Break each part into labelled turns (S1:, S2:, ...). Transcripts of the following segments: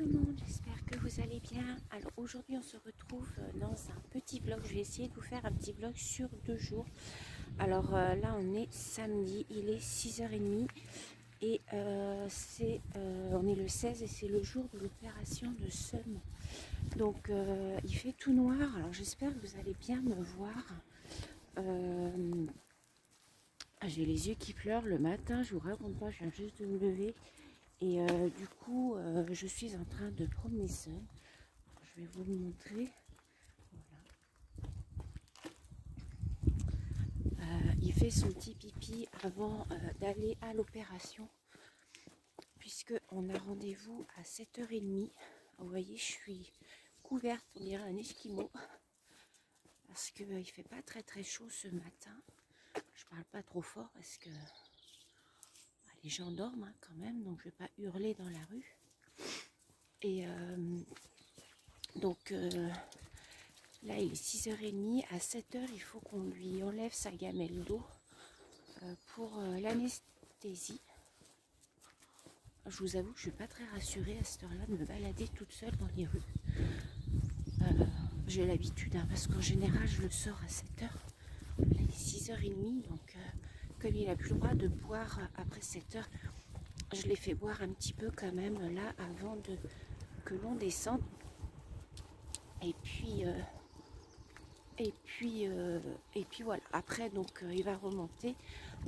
S1: tout le monde, j'espère que vous allez bien. Alors aujourd'hui on se retrouve dans un petit vlog. Je vais essayer de vous faire un petit vlog sur 2 jours. Alors là on est samedi, il est 6h30 et on est le 16 et c'est le jour de l'opération de seum. Donc il fait tout noir, alors j'espère que vous allez bien me voir. J'ai les yeux qui pleurent le matin, je vous raconte pas, je viens juste de me lever. Et du coup, je suis en train de promener seule. Je vais vous le montrer. Voilà. Il fait son petit pipi avant d'aller à l'opération. Puisque on a rendez-vous à 7h30. Vous voyez, je suis couverte, on dirait un esquimau. Parce qu'il ne fait pas très chaud ce matin. Je parle pas trop fort parce que les gens dorment hein, quand même. Donc je ne vais pas hurler dans la rue. Et donc là il est 6h30, à 7h il faut qu'on lui enlève sa gamelle d'eau pour l'anesthésie. Je vous avoue que je ne suis pas très rassurée à cette heure-là de me balader toute seule dans les rues. J'ai l'habitude hein, parce qu'en général je le sors à 7h. Là il est 6h30 donc comme il n'a plus le droit de boire après 7h, je l'ai fait boire un petit peu quand même là avant que l'on descende. Et puis voilà, après donc il va remonter.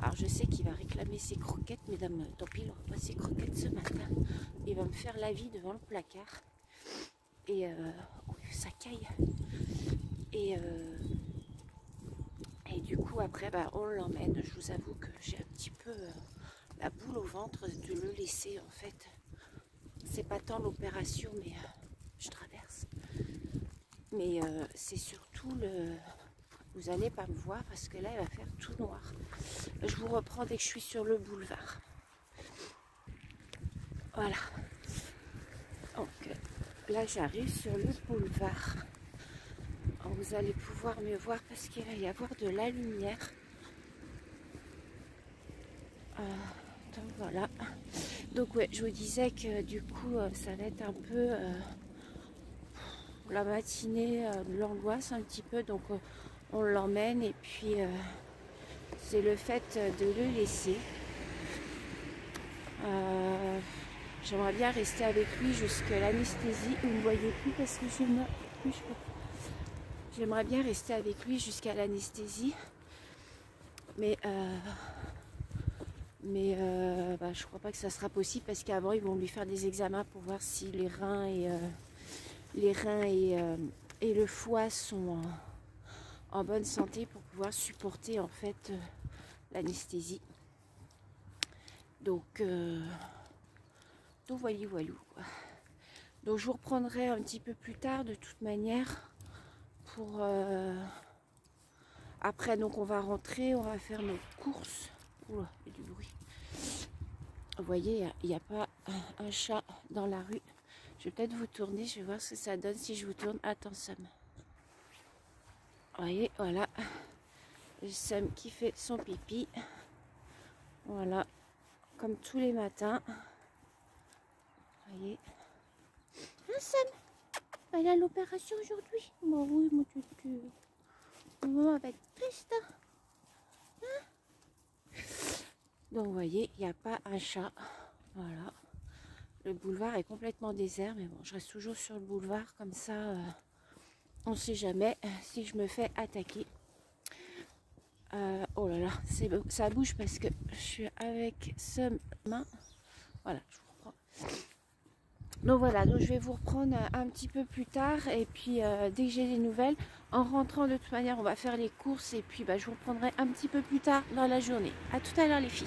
S1: Alors je sais qu'il va réclamer ses croquettes, mesdames, tant pis il n'aura pas ses croquettes ce matin. Il va me faire la vie devant le placard. Et ça caille. Et du coup après on l'emmène. Je vous avoue que j'ai un petit peu la boule au ventre de le laisser en fait. C'est pas tant l'opération mais je traverse. Mais c'est surtout le... Vous n'allez pas me voir parce que là, il va faire tout noir. Je vous reprends dès que je suis sur le boulevard. Voilà. Donc là, j'arrive sur le boulevard. Alors, vous allez pouvoir me voir parce qu'il va y avoir de la lumière. Donc voilà. Donc ouais, je vous disais que du coup, ça va être un peu la matinée de l'angoisse un petit peu. Donc on l'emmène et puis c'est le fait de le laisser. J'aimerais bien rester avec lui jusqu'à l'anesthésie. Vous ne me voyez plus parce que je ne bouge pas. J'aimerais bien rester avec lui jusqu'à l'anesthésie. Mais je crois pas que ça sera possible parce qu'avant ils vont lui faire des examens pour voir si les reins et le foie sont en bonne santé pour pouvoir supporter en fait l'anesthésie. Donc voilà. Donc je vous reprendrai un petit peu plus tard de toute manière pour après donc on va rentrer, on va faire nos courses. Oula, il y a du bruit. Vous voyez, il n'y a pas un chat dans la rue. Je vais peut-être vous tourner, je vais voir ce que ça donne si je vous tourne. Attends Sam. Vous voyez, voilà. Sam qui fait son pipi. Voilà. Comme tous les matins. Vous voyez. Hein Sam? Elle a l'opération aujourd'hui. Bah oui, mon tutu. Maman va être triste. Hein? Donc vous voyez, il n'y a pas un chat. Voilà. Le boulevard est complètement désert. Mais bon, je reste toujours sur le boulevard. Comme ça, on ne sait jamais si je me fais attaquer. Oh là là, ça bouge parce que je suis avec ce main. Voilà, je vous reprends. Donc voilà, donc je vais vous reprendre un petit peu plus tard. Et puis dès que j'ai des nouvelles, en rentrant de toute manière, on va faire les courses. Et puis je vous reprendrai un petit peu plus tard dans la journée. À tout à l'heure les filles.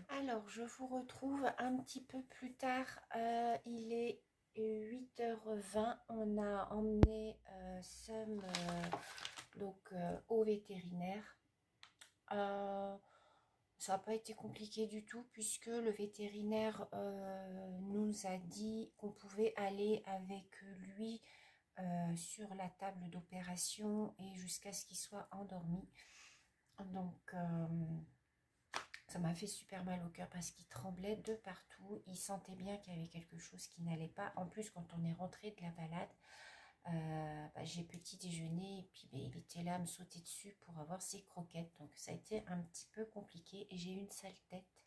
S1: Alors je vous retrouve un petit peu plus tard. Il est 8h20. On a emmené Sam au vétérinaire. Ça n'a pas été compliqué du tout puisque le vétérinaire nous a dit qu'on pouvait aller avec lui sur la table d'opération et jusqu'à ce qu'il soit endormi. Donc Ça m'a fait super mal au cœur parce qu'il tremblait de partout. Il sentait bien qu'il y avait quelque chose qui n'allait pas. En plus, quand on est rentré de la balade, j'ai petit déjeuner et puis il était là à me sauter dessus pour avoir ses croquettes. Donc ça a été un petit peu compliqué et j'ai eu une sale tête.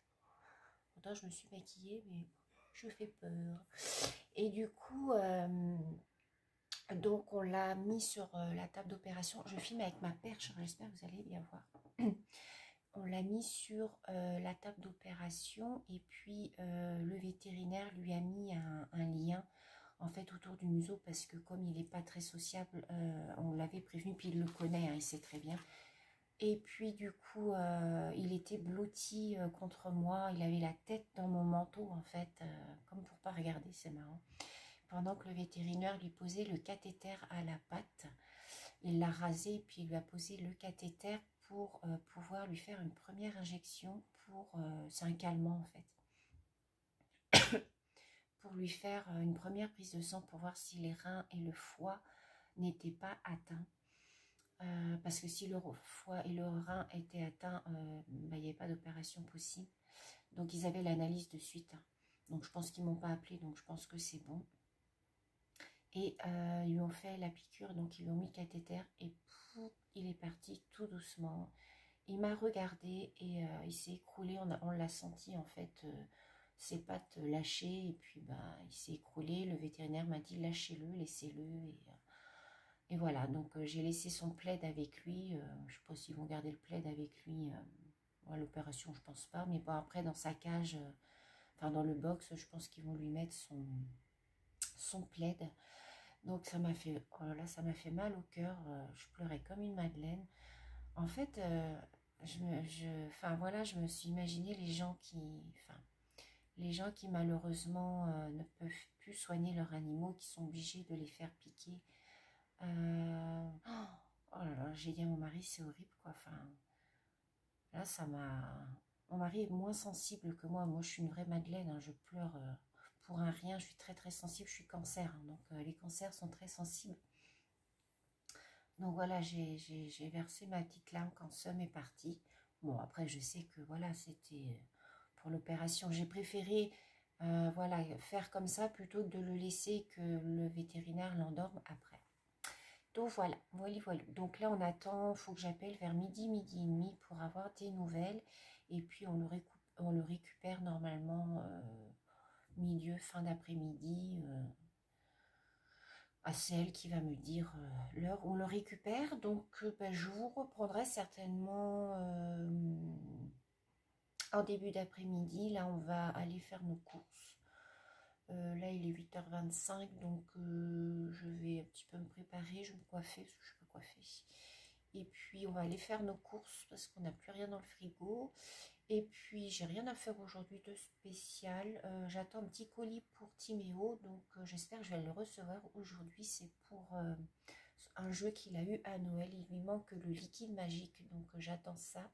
S1: Pourtant, je me suis maquillée, mais je fais peur. Et du coup, donc on l'a mis sur la table d'opération. Je filme avec ma perche, j'espère que vous allez bien voir. On l'a mis sur la table d'opération et puis le vétérinaire lui a mis un lien en fait autour du museau parce que comme il n'est pas très sociable, on l'avait prévenu, puis il le connaît, hein, il sait très bien. Et puis du coup, il était blotti contre moi, il avait la tête dans mon manteau en fait, comme pour pas regarder, c'est marrant. Pendant que le vétérinaire lui posait le cathéter à la patte, il l'a rasé et puis il lui a posé le cathéter pour pouvoir lui faire une première injection, c'est un calmant en fait, pour lui faire une première prise de sang pour voir si les reins et le foie n'étaient pas atteints. Parce que si le foie et le rein étaient atteints, il n'y avait pas d'opération possible. Donc ils avaient l'analyse de suite. Hein. Donc je pense qu'ils ne m'ont pas appelé, donc je pense que c'est bon. Et ils lui ont fait la piqûre, donc ils lui ont mis le cathéter et pouf, il est parti tout doucement. Il m'a regardé et il s'est écroulé, on l'a senti en fait, ses pattes lâchées et puis il s'est écroulé. Le vétérinaire m'a dit lâchez-le, laissez-le et voilà, donc j'ai laissé son plaid avec lui, je ne sais pas s'ils vont garder le plaid avec lui à l'opération, je pense pas, mais bon après dans sa cage, enfin dans le box, je pense qu'ils vont lui mettre son plaid. Donc ça m'a fait, oh là, ça m'a fait mal au cœur, je pleurais comme une madeleine. En fait, je me suis imaginé les gens qui malheureusement ne peuvent plus soigner leurs animaux, qui sont obligés de les faire piquer. Oh là là, j'ai dit à mon mari, c'est horrible quoi. Enfin, là, ça m'a. Mon mari est moins sensible que moi. Moi, je suis une vraie madeleine. Hein, je pleure pour un rien. Je suis très très sensible. Je suis cancer. Hein, donc, les cancers sont très sensibles. Donc voilà, j'ai versé ma petite larme quand Sum est parti. Bon, après, je sais que voilà, c'était pour l'opération. J'ai préféré voilà, faire comme ça plutôt que de le laisser que le vétérinaire l'endorme après. Donc voilà, voilà. Donc là, on attend, il faut que j'appelle vers midi, midi et demi pour avoir des nouvelles. Et puis, on le récupère normalement milieu, fin d'après-midi. C'est elle qui va me dire l'heure où on le récupère. Donc, je vous reprendrai certainement en début d'après-midi. Là, on va aller faire nos courses. Là, il est 8h25, donc je vais un petit peu me préparer. Je vais me coiffer, parce que je ne suis pas coiffée. Et puis, on va aller faire nos courses, parce qu'on n'a plus rien dans le frigo. Et puis, j'ai rien à faire aujourd'hui de spécial. J'attends un petit colis pour Timéo, donc j'espère que je vais le recevoir aujourd'hui. C'est pour un jeu qu'il a eu à Noël. Il lui manque le liquide magique, donc j'attends ça.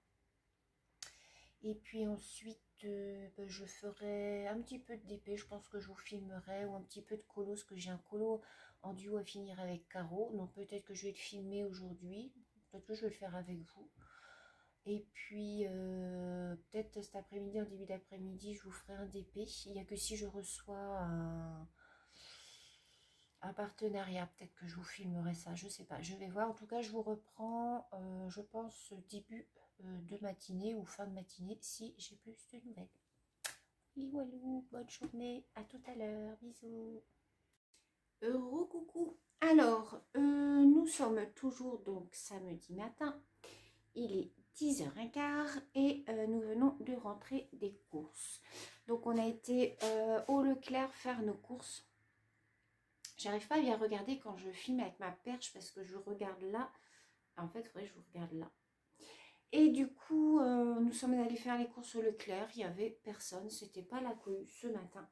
S1: Et puis ensuite, je ferai un petit peu de DP. Je pense que je vous filmerai, ou un petit peu de colo, parce que j'ai un colo en duo à finir avec Caro. Donc peut-être que je vais le filmer aujourd'hui. Peut-être que je vais le faire avec vous. Et puis, peut-être cet après-midi, en début d'après-midi, je vous ferai un DP. Il n'y a que si je reçois un partenariat, peut-être que je vous filmerai ça, je ne sais pas. Je vais voir. En tout cas, je vous reprends, je pense, début de matinée ou fin de matinée, si j'ai plus de nouvelles. Oui, walou, bonne journée, à tout à l'heure, bisous. Coucou. Alors, nous sommes toujours donc samedi matin. Il est 10h15 et nous venons de rentrer des courses. Donc on a été au Leclerc faire nos courses. J'arrive pas à bien regarder quand je filme avec ma perche parce que je regarde là. En fait, il faudrait que je vous regarde là. Et du coup, nous sommes allés faire les courses au Leclerc. Il n'y avait personne, c'était pas la cohue ce matin.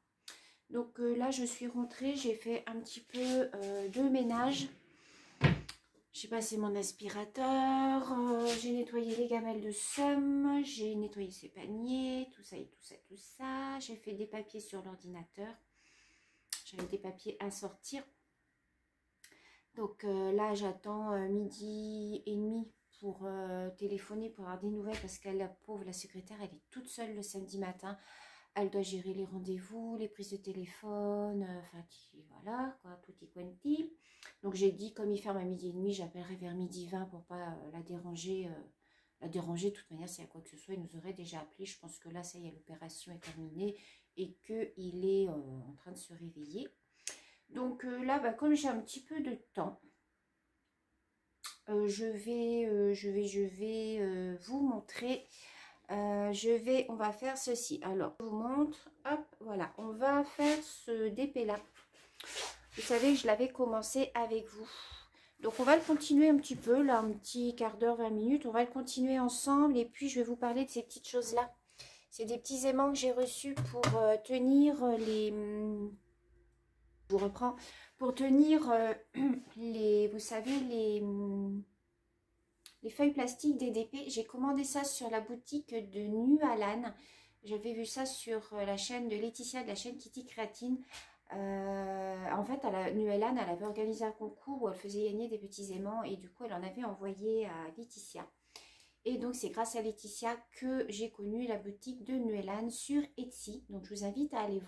S1: Donc là, je suis rentrée, j'ai fait un petit peu de ménage. J'ai passé mon aspirateur, j'ai nettoyé les gamelles de Sum, j'ai nettoyé ses paniers, tout ça et tout ça, tout ça. J'ai fait des papiers sur l'ordinateur. J'avais des papiers à sortir. Donc là, j'attends midi et demi pour téléphoner, pour avoir des nouvelles, parce qu'elle, la pauvre, la secrétaire, elle est toute seule le samedi matin. Elle doit gérer les rendez-vous, les prises de téléphone, enfin, voilà, quoi, tutti quanti. Donc, j'ai dit, comme il ferme à 12h30, j'appellerai vers 12h20 pour pas la déranger. De toute manière, s'il y a quoi que ce soit, il nous aurait déjà appelé. Je pense que là, ça y est, l'opération est terminée et qu'il est en train de se réveiller. Donc là, bah, comme j'ai un petit peu de temps, je vais vous montrer. On va faire ceci. Alors, je vous montre. Hop, voilà. On va faire ce DP là. Vous savez, je l'avais commencé avec vous. Donc, on va le continuer un petit peu, là, un petit quart d'heure, 20 minutes. On va le continuer ensemble. Et puis, je vais vous parler de ces petites choses-là. C'est des petits aimants que j'ai reçus pour tenir les... Je vous reprends. Pour tenir les... Vous savez, les feuilles plastiques DDP. J'ai commandé ça sur la boutique de Nualan. J'avais vu ça sur la chaîne de Laetitia, de la chaîne Kitty Créatine. En fait, Nualan, elle avait organisé un concours où elle faisait gagner des petits aimants et du coup, elle en avait envoyé à Laetitia. Et donc, c'est grâce à Laetitia que j'ai connu la boutique de Nualan sur Etsy. Donc, je vous invite à aller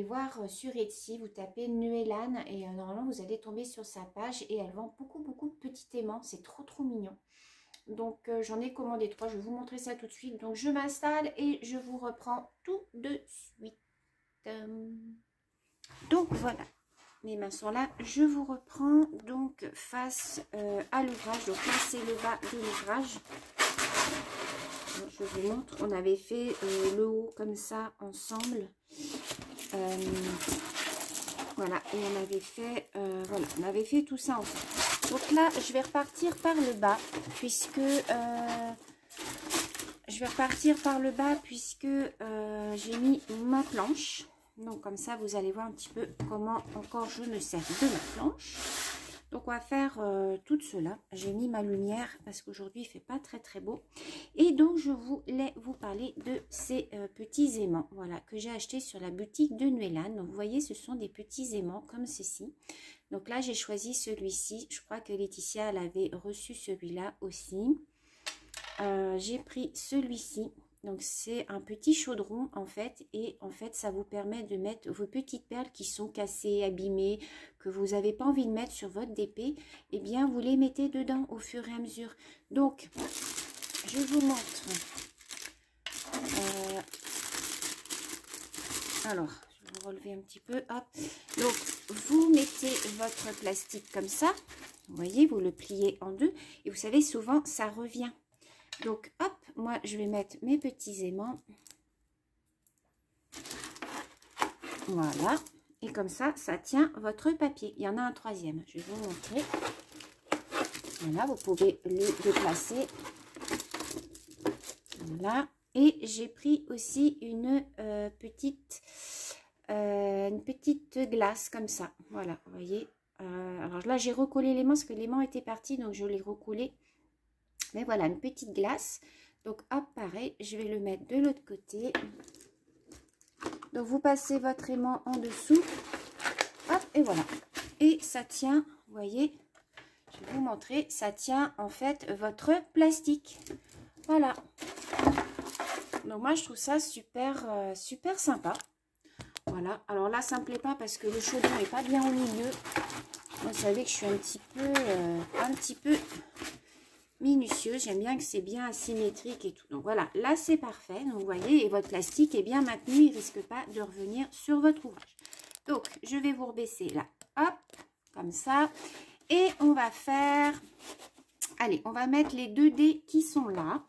S1: voir sur Etsy. Vous tapez Nualan et normalement, vous allez tomber sur sa page et elle vend beaucoup de petits aimants. C'est trop mignon. Donc, j'en ai commandé 3. Je vais vous montrer ça tout de suite. Donc, je m'installe et je vous reprends tout de suite. Donc, voilà. Mes mains sont là. Je vous reprends donc face à l'ouvrage. Donc, là, c'est le bas de l'ouvrage. Je vous montre. On avait fait le haut comme ça ensemble. Voilà. Et on avait fait, voilà, on avait fait tout ça ensemble. Donc là, je vais repartir par le bas puisque j'ai mis ma planche. Donc comme ça, vous allez voir un petit peu comment encore je me sers de la planche. Donc on va faire tout cela. J'ai mis ma lumière parce qu'aujourd'hui il fait pas très beau. Et donc je voulais vous parler de ces petits aimants, voilà, que j'ai acheté sur la boutique de Nualan. Donc vous voyez, ce sont des petits aimants comme ceci. Donc là j'ai choisi celui-ci. Je crois que Laetitia elle avait reçu celui-là aussi. J'ai pris celui-ci. Donc c'est un petit chaudron en fait, et en fait ça vous permet de mettre vos petites perles qui sont cassées, abîmées, que vous n'avez pas envie de mettre sur votre DP, et bien vous les mettez dedans au fur et à mesure. Donc je vous montre. Alors je vais vous relever un petit peu, hop. Donc vous mettez votre plastique comme ça, vous voyez, vous le pliez en deux, et vous savez souvent ça revient. Donc, hop, moi, je vais mettre mes petits aimants. Voilà. Et comme ça, ça tient votre papier. Il y en a un troisième. Je vais vous montrer. Voilà, vous pouvez le déplacer. Voilà. Et j'ai pris aussi une petite glace comme ça. Voilà, vous voyez. Alors là, j'ai recollé l'aimant parce que l'aimant était parti, donc je l'ai recollé. Mais voilà, une petite glace. Donc, hop, pareil, je vais le mettre de l'autre côté. Donc, vous passez votre aimant en dessous. Hop, et voilà. Et ça tient, vous voyez, je vais vous montrer, ça tient en fait votre plastique. Voilà. Donc, moi, je trouve ça super sympa. Voilà. Alors là, ça ne me plaît pas parce que le chaudron n'est pas bien au milieu. Vous savez que je suis un petit peu minutieux, j'aime bien que c'est bien asymétrique et tout. Donc voilà, là c'est parfait. Donc vous voyez, et votre plastique est bien maintenu, il ne risque pas de revenir sur votre ouvrage. Donc je vais vous rebaisser là, hop, comme ça. Et on va faire, allez, on va mettre les 2 dés qui sont là.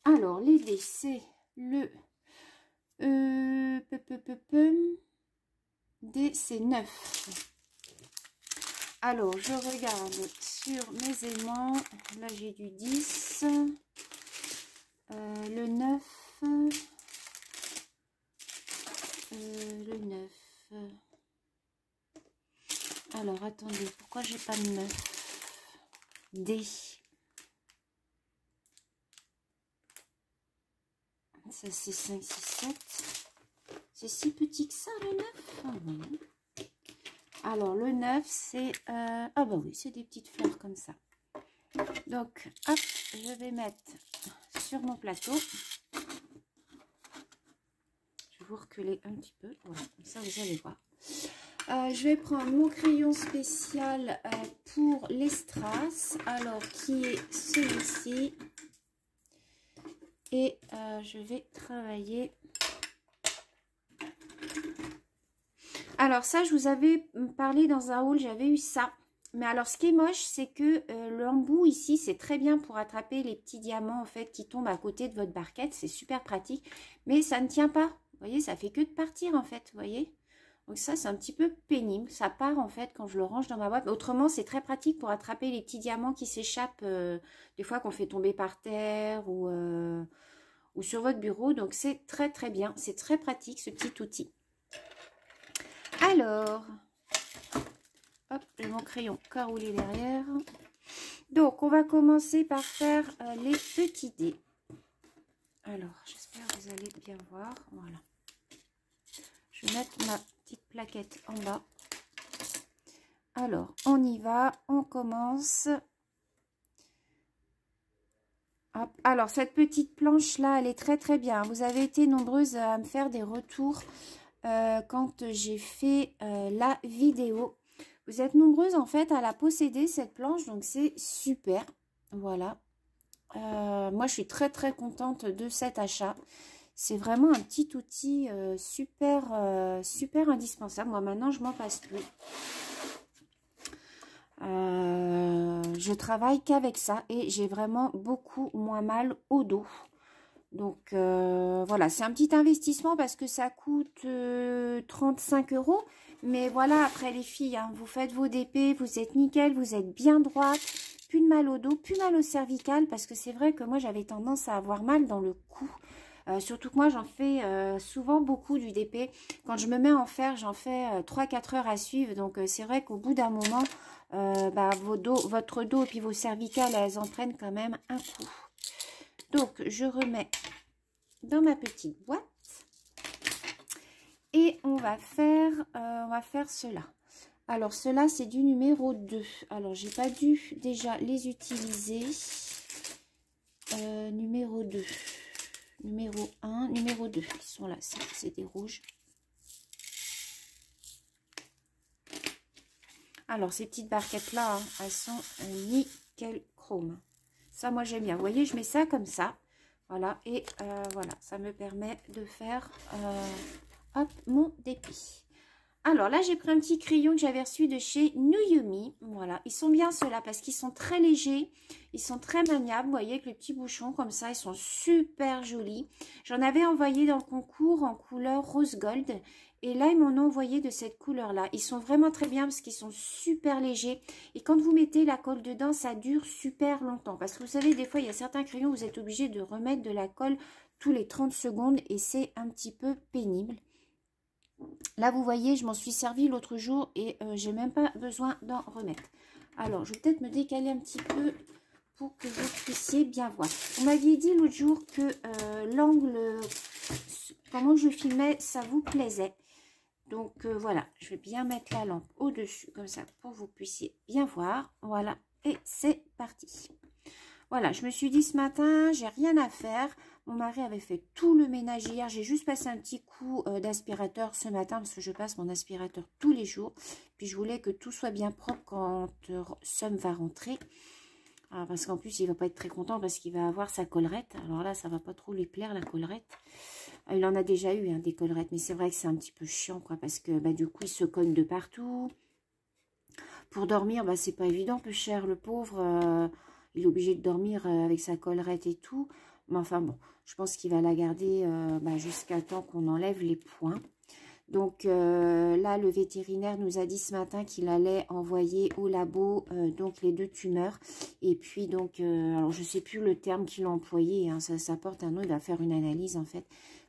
S1: Alors les dés, c'est le dé, c'est 9. Alors, je regarde sur mes aimants. Là, j'ai du 10. Le 9. Le 9. Alors, attendez. Pourquoi j'ai pas de 9? D. Ça, c'est 5, 6, 7. C'est si petit que ça, le 9? Oh, non. Alors, le 9, c'est... ah bah oui, c'est des petites fleurs comme ça. Donc, hop, je vais mettre sur mon plateau. Je vais vous reculer un petit peu. Voilà, comme ça, vous allez voir. Je vais prendre mon crayon spécial pour les strass. Alors, qui est celui-ci. Et je vais travailler... Alors ça, je vous avais parlé dans un haul, j'avais eu ça. Mais alors, ce qui est moche, c'est que l'embout ici, c'est très bien pour attraper les petits diamants en fait qui tombent à côté de votre barquette. C'est super pratique, mais ça ne tient pas. Vous voyez, ça fait que de partir en fait, vous voyez. Donc ça, c'est un petit peu pénible. Ça part en fait quand je le range dans ma boîte. Autrement, c'est très pratique pour attraper les petits diamants qui s'échappent des fois qu'on fait tomber par terre ou sur votre bureau. Donc c'est très très bien. C'est très pratique ce petit outil. Alors, hop, j'ai mon crayon caroulé derrière. Donc, on va commencer par faire les petits dés. Alors, j'espère que vous allez bien voir. Voilà. Je vais mettre ma petite plaquette en bas. Alors, on y va. On commence. Hop. Alors, cette petite planche-là, elle est très très bien. Vous avez été nombreuses à me faire des retours quand j'ai fait la vidéo. Vous êtes nombreuses en fait à la posséder cette planche, donc c'est super. Voilà. Moi je suis très très contente de cet achat. C'est vraiment un petit outil super super indispensable. Moi maintenant je m'en passe plus. Je travaille qu'avec ça et j'ai vraiment beaucoup moins mal au dos. Donc voilà, c'est un petit investissement parce que ça coûte 35 €. Mais voilà, après les filles, hein, vous faites vos DP, vous êtes nickel, vous êtes bien droite, plus de mal au dos, plus mal au cervical. Parce que c'est vrai que moi j'avais tendance à avoir mal dans le cou. Surtout que moi j'en fais souvent beaucoup du DP. Quand je me mets en faire, j'en fais 3-4 heures à suivre. Donc c'est vrai qu'au bout d'un moment, votre dos et puis vos cervicales, elles en prennent quand même un coup. Donc, je remets dans ma petite boîte et on va faire cela. Alors, cela, c'est du numéro 2. Alors, j'ai pas dû déjà les utiliser. Numéro 2, numéro 1, numéro 2. Ils sont là, c'est des rouges. Alors, ces petites barquettes-là, hein, elles sont nickel chrome. Ça, moi, j'aime bien. Vous voyez, je mets ça comme ça. Voilà. Et voilà, ça me permet de faire hop, mon dépit. Alors là, j'ai pris un petit crayon que j'avais reçu de chez Nuyumi. Voilà, ils sont bien ceux-là parce qu'ils sont très légers. Ils sont très maniables. Vous voyez, avec les petits bouchons comme ça, ils sont super jolis. J'en avais envoyé dans le concours en couleur rose gold. Et là, ils m'en ont envoyé de cette couleur-là. Ils sont vraiment très bien parce qu'ils sont super légers. Et quand vous mettez la colle dedans, ça dure super longtemps. Parce que vous savez, des fois, il y a certains crayons, vous êtes obligé de remettre de la colle tous les 30 secondes. Et c'est un petit peu pénible. Là, vous voyez, je m'en suis servi l'autre jour et j'ai même pas besoin d'en remettre. Alors, je vais peut-être me décaler un petit peu pour que vous puissiez bien voir. Vous m'aviez dit l'autre jour que l'angle, comment je filmais, ça vous plaisait. Donc, voilà, je vais bien mettre la lampe au-dessus, comme ça, pour que vous puissiez bien voir. Voilà, et c'est parti. Voilà, je me suis dit ce matin, j'ai rien à faire. Mon mari avait fait tout le ménage hier. J'ai juste passé un petit coup d'aspirateur ce matin parce que je passe mon aspirateur tous les jours. Puis je voulais que tout soit bien propre quand Sam va rentrer. Alors, parce qu'en plus, il va pas être très content parce qu'il va avoir sa collerette. Alors là, ça va pas trop lui plaire, la collerette. Il en a déjà eu hein, des collerettes, mais c'est vrai que c'est un petit peu chiant, quoi, parce que du coup, il se cogne de partout. Pour dormir, c'est pas évident, peu cher, le pauvre. Il est obligé de dormir avec sa collerette et tout. Mais enfin bon, je pense qu'il va la garder jusqu'à temps qu'on enlève les points. Donc là, le vétérinaire nous a dit ce matin qu'il allait envoyer au labo donc les 2 tumeurs. Et puis donc, alors je sais plus le terme qu'il a employé, hein, ça porte un nom, il va faire une analyse en fait,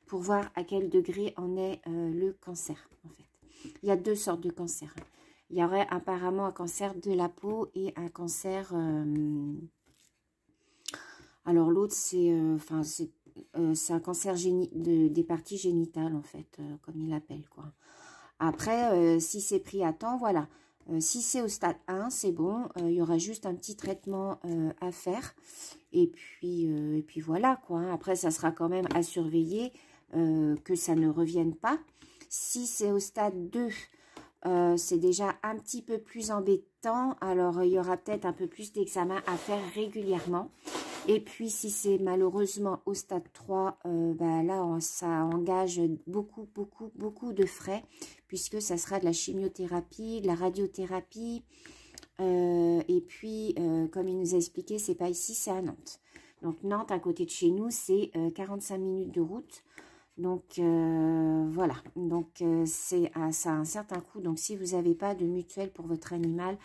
S1: pour voir à quel degré en est le cancer en fait. Il y a 2 sortes de cancers. Il y aurait apparemment un cancer de la peau et un cancer... alors l'autre, c'est un cancer des parties génitales, en fait, comme il l'appelle, quoi.
S2: Après, si c'est pris à temps, voilà. Si c'est au stade 1, c'est bon. Il y aura juste un petit traitement à faire. Et puis voilà, quoi. Hein. Après, ça sera quand même à surveiller que ça ne revienne pas. Si c'est au stade 2, c'est déjà un petit peu plus embêtant. Alors, il y aura peut-être un peu plus d'examens à faire régulièrement. Et puis, si c'est malheureusement au stade 3, bah là, ça engage beaucoup de frais, puisque ça sera de la chimiothérapie, de la radiothérapie. Et puis, comme il nous a expliqué, c'est pas ici, c'est à Nantes. Donc, Nantes, à côté de chez nous, c'est 45 minutes de route. Donc, voilà. Donc, ça a un certain coût. Donc, si vous n'avez pas de mutuelle pour votre animal,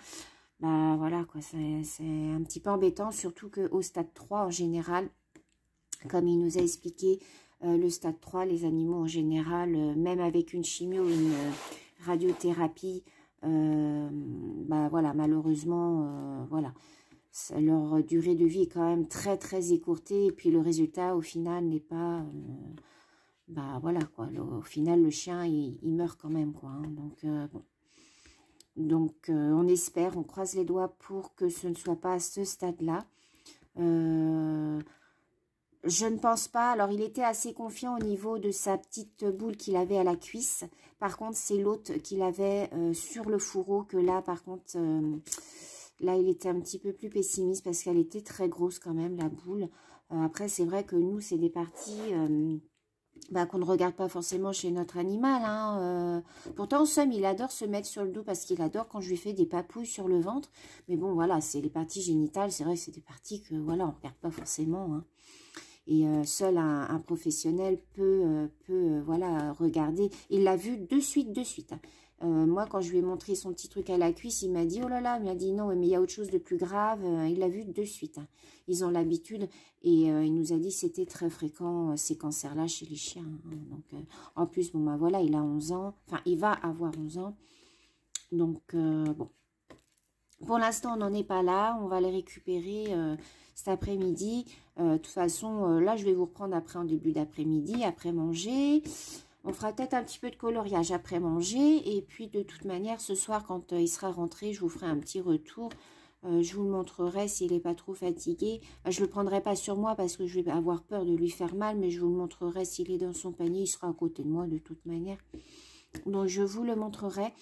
S2: bah voilà quoi, c'est un petit peu embêtant, surtout qu'au stade 3 en général, comme il nous a expliqué, le stade 3, les animaux en général, même avec une chimio, une radiothérapie, bah voilà, malheureusement, voilà, leur durée de vie est quand même très écourtée, et puis le résultat au final n'est pas, bah voilà quoi, au final le chien il meurt quand même quoi, hein, donc bon. Donc, on espère, on croise les doigts pour que ce ne soit pas à ce stade-là. Je ne pense pas. Alors, il était assez confiant au niveau de sa petite boule qu'il avait à la cuisse. Par contre, c'est l'autre qu'il avait sur le fourreau que là, par contre, là, il était un petit peu plus pessimiste parce qu'elle était très grosse quand même, la boule. Après, c'est vrai que nous, c'est des parties... bah, qu'on ne regarde pas forcément chez notre animal. Hein. Pourtant, Somme, il adore se mettre sur le dos parce qu'il adore quand je lui fais des papouilles sur le ventre. Mais bon, voilà, c'est les parties génitales. C'est vrai que c'est des parties que, voilà, on ne regarde pas forcément. Hein. Et seul un professionnel peut voilà, regarder. Il l'a vu de suite. Hein. Moi, quand je lui ai montré son petit truc à la cuisse, il m'a dit, oh là là, il m'a dit non, mais il y a autre chose de plus grave. Il l'a vu de suite. Hein. Ils ont l'habitude. Et il nous a dit que c'était très fréquent, ces cancers-là, chez les chiens. Hein. Donc, en plus, bon, bah voilà, il a 11 ans. Enfin, il va avoir 11 ans. Donc, bon. Pour l'instant, on n'en est pas là. On va les récupérer cet après-midi. De toute façon, là, je vais vous reprendre après en début d'après-midi, après manger. On fera peut-être un petit peu de coloriage après manger. Et puis, de toute manière, ce soir, quand il sera rentré, je vous ferai un petit retour. Je vous le montrerai s'il n'est pas trop fatigué. Je ne le prendrai pas sur moi parce que je vais avoir peur de lui faire mal. Mais je vous le montrerai s'il est dans son panier. Il sera à côté de moi de toute manière. Donc, je vous le montrerai.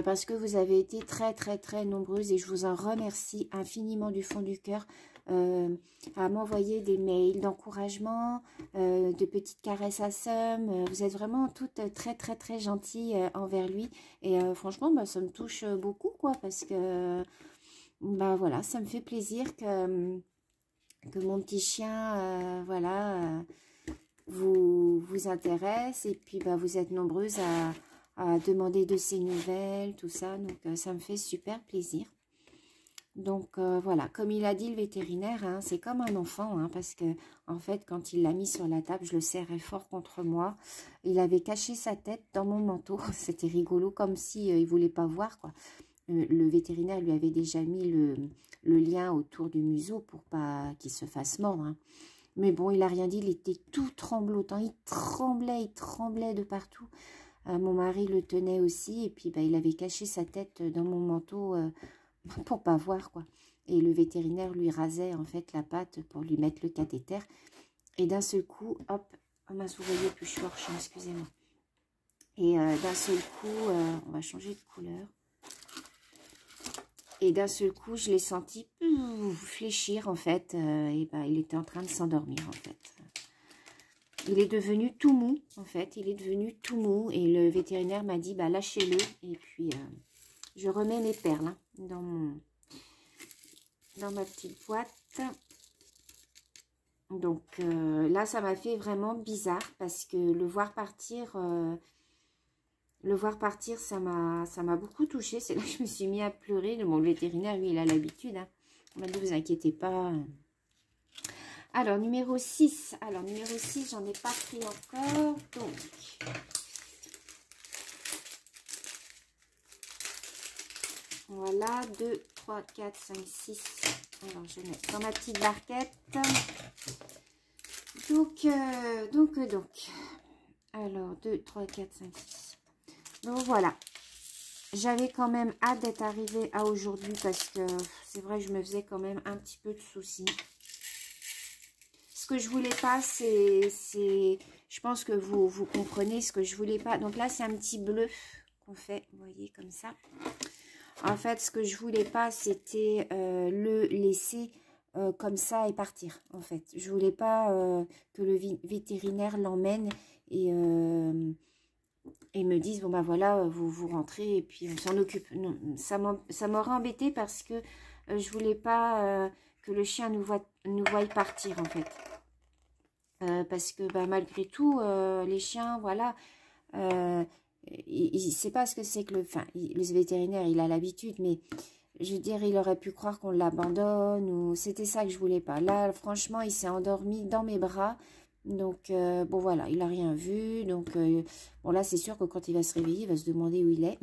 S2: Parce que vous avez été très nombreuses et je vous en remercie infiniment du fond du cœur à m'envoyer des mails d'encouragement, de petites caresses à Somme. Vous êtes vraiment toutes très gentilles envers lui et franchement bah, ça me touche beaucoup quoi parce que bah voilà, ça me fait plaisir que mon petit chien voilà vous intéresse et puis bah, vous êtes nombreuses à demander de ses nouvelles, tout ça. Donc, ça me fait super plaisir. Donc, voilà. Comme il a dit, le vétérinaire, hein, c'est comme un enfant. Hein, parce que, en fait, quand il l'a mis sur la table, je le serrais fort contre moi. Il avait caché sa tête dans mon manteau. C'était rigolo, comme si il voulait pas voir, quoi. Le vétérinaire lui avait déjà mis le lien autour du museau pour pas qu'il se fasse mordre. Hein. Mais bon, il n'a rien dit. Il était tout tremblotant. Il tremblait de partout. Mon mari le tenait aussi et puis bah, il avait caché sa tête dans mon manteau pour pas voir quoi. Et le vétérinaire lui rasait en fait la patte pour lui mettre le cathéter. Et d'un seul coup, hop, oh mince, vous voyez plus, je suis hors champ, excusez-moi. Et d'un seul coup, on va changer de couleur. Et d'un seul coup, je l'ai senti fléchir en fait. Et bah, il était en train de s'endormir en fait. Il est devenu tout mou, en fait. Il est devenu tout mou. Et le vétérinaire m'a dit, bah, lâchez-le. Et puis, je remets mes perles hein, dans ma petite boîte. Donc, là, ça m'a fait vraiment bizarre. Parce que le voir partir, ça m'a beaucoup touchée. C'est là que je me suis mis à pleurer. Bon, le vétérinaire, lui, il a l'habitude. Hein. Il m'a dit, vous inquiétez pas. Alors, numéro 6. Alors, numéro 6, j'en ai pas pris encore. Donc, voilà, 2, 3, 4, 5, 6. Alors, je mets dans ma petite barquette. Donc. Alors, 2, 3, 4, 5, 6. Donc voilà. J'avais quand même hâte d'être arrivée à aujourd'hui parce que c'est vrai que je me faisais quand même un petit peu de soucis. Ce que je voulais pas, c'est... Je pense que vous comprenez ce que je voulais pas. Donc là, c'est un petit bleu qu'on fait, vous voyez, comme ça. En fait, ce que je voulais pas, c'était le laisser comme ça et partir, en fait. Je voulais pas que le vétérinaire l'emmène et me dise, bon ben voilà, vous rentrez et puis on s'en occupe. Non, ça m'aurait embêté parce que je voulais pas que le chien nous voie partir, en fait. Parce que bah, malgré tout, les chiens, voilà, il ne sait pas ce que c'est que le... Enfin, le vétérinaire, il a l'habitude, mais je veux dire, il aurait pu croire qu'on l'abandonne ou... C'était ça que je voulais pas. Là, franchement, il s'est endormi dans mes bras. Donc, bon, voilà, il n'a rien vu. Donc, bon, là, c'est sûr que quand il va se réveiller, il va se demander où il est.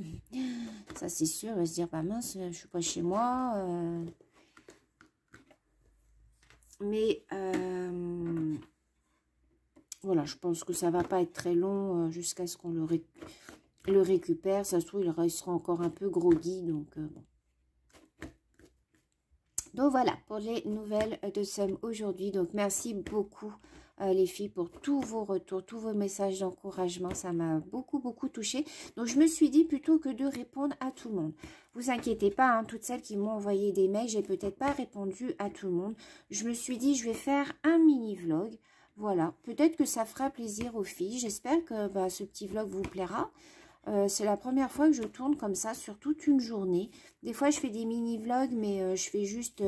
S2: Ça, c'est sûr. Il va se dire, bah mince, je suis pas chez moi. Mais... voilà, je pense que ça va pas être très long jusqu'à ce qu'on le récupère. Ça se trouve, il sera encore un peu groggy. Donc, bon. Donc, voilà pour les nouvelles de Somme aujourd'hui. Donc, merci beaucoup les filles pour tous vos retours, tous vos messages d'encouragement. Ça m'a beaucoup, beaucoup touchée. Donc, je me suis dit plutôt que de répondre à tout le monde. Vous inquiétez pas, hein, toutes celles qui m'ont envoyé des mails, j'ai peut-être pas répondu à tout le monde. Je me suis dit, je vais faire un mini-vlog. Voilà, peut-être que ça fera plaisir aux filles. J'espère que bah, ce petit vlog vous plaira. C'est la première fois que je tourne comme ça sur toute une journée. Des fois, je fais des mini-vlogs, mais je fais juste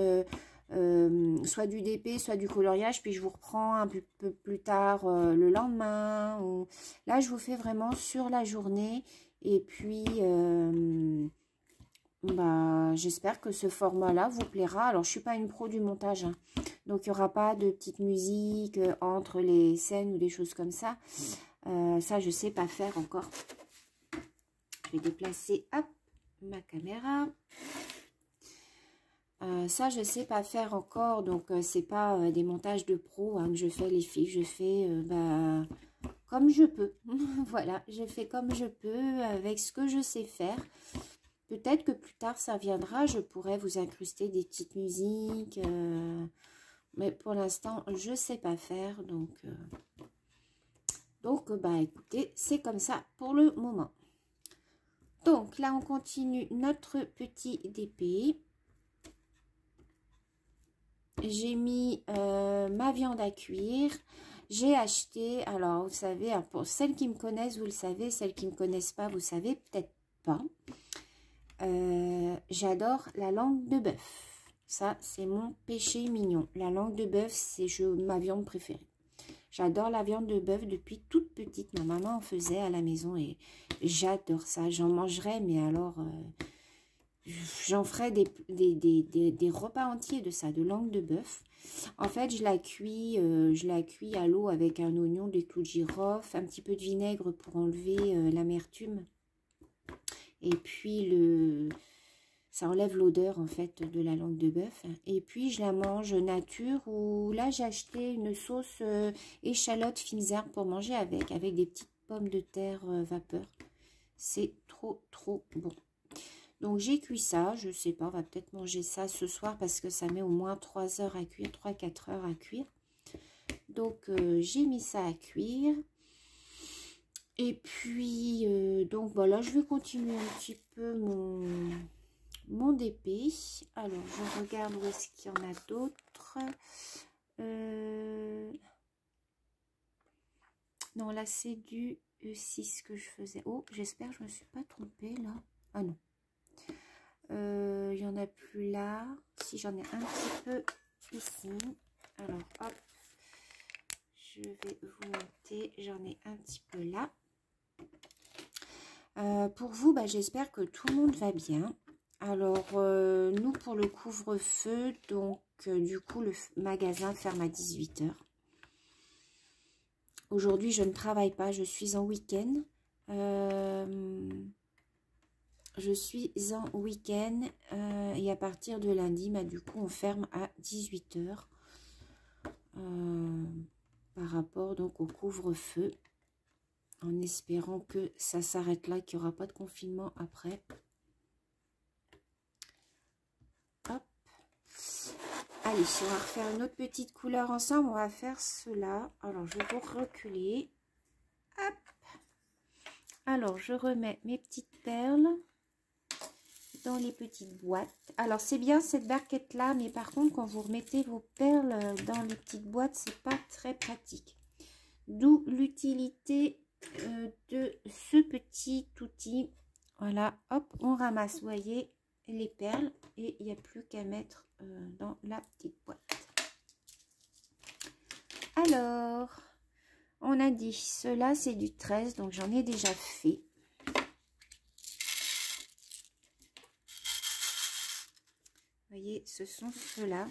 S2: soit du DP, soit du coloriage. Puis, je vous reprends un peu plus tard le lendemain. Ou... Là, je vous fais vraiment sur la journée. Et puis... bah, j'espère que ce format-là vous plaira. Alors, je suis pas une pro du montage, hein. Donc, il n'y aura pas de petite musique entre les scènes ou des choses comme ça. Ça, je sais pas faire encore. Je vais déplacer, hop, ma caméra. Ça, je sais pas faire encore. Donc, c'est pas des montages de pro hein, que je fais, les filles. Je fais bah, comme je peux. Voilà, je fais comme je peux avec ce que je sais faire. Peut-être que plus tard, ça viendra. Je pourrais vous incruster des petites musiques. Mais pour l'instant, je ne sais pas faire. Donc bah, écoutez, c'est comme ça pour le moment. Donc, là, on continue notre petit DP. J'ai mis ma viande à cuire. J'ai acheté, alors, vous savez, pour celles qui me connaissent, vous le savez. Celles qui ne me connaissent pas, vous savez peut-être pas. J'adore la langue de bœuf. Ça, c'est mon péché mignon. La langue de bœuf, c'est ma viande préférée. J'adore la viande de bœuf depuis toute petite. Ma maman en faisait à la maison et j'adore ça. J'en mangerais, mais alors, j'en ferais des repas entiers de ça, de langue de bœuf. En fait, je la cuis à l'eau avec un oignon, des clous de girofle, un petit peu de vinaigre pour enlever l'amertume. Et puis, ça enlève l'odeur, en fait, de la langue de bœuf. Et puis, je la mange nature. Ou là, j'ai acheté une sauce échalote fines herbes pour manger avec des petites pommes de terre vapeur. C'est trop, trop bon. Donc, j'ai cuit ça. Je sais pas, on va peut-être manger ça ce soir parce que ça met au moins 3 heures à cuire, 3-4 heures à cuire. Donc, j'ai mis ça à cuire. Et puis, donc voilà, je vais continuer un petit peu mon DP. Alors, je regarde où est-ce qu'il y en a d'autres. Non, là, c'est du E6 que je faisais. Oh, j'espère que je ne me suis pas trompée, là. Ah non. Il n'y en a plus là. Si, j'en ai un petit peu ici. Alors, hop. Je vais vous noter. J'en ai un petit peu là. Pour vous, bah, j'espère que tout le monde va bien. Alors, nous, pour le couvre-feu, donc, du coup, le magasin ferme à 18 h. Aujourd'hui, je ne travaille pas, je suis en week-end. Je suis en week-end et à partir de lundi, bah, du coup, on ferme à 18 h. Par rapport, donc, au couvre-feu. En espérant que ça s'arrête là, qu'il n'y aura pas de confinement après. Hop. Allez, on va refaire une autre petite couleur ensemble. On va faire cela. Alors, je vais vous reculer. Hop. Alors, je remets mes petites perles dans les petites boîtes. Alors, c'est bien cette barquette-là, mais par contre, quand vous remettez vos perles dans les petites boîtes, c'est pas très pratique. D'où l'utilité de ce petit outil. Voilà, hop, on ramasse, vous voyez, les perles et il n'y a plus qu'à mettre dans la petite boîte. Alors, on a dit, cela c'est du 13, donc j'en ai déjà fait. Vous voyez, ce sont ceux-là.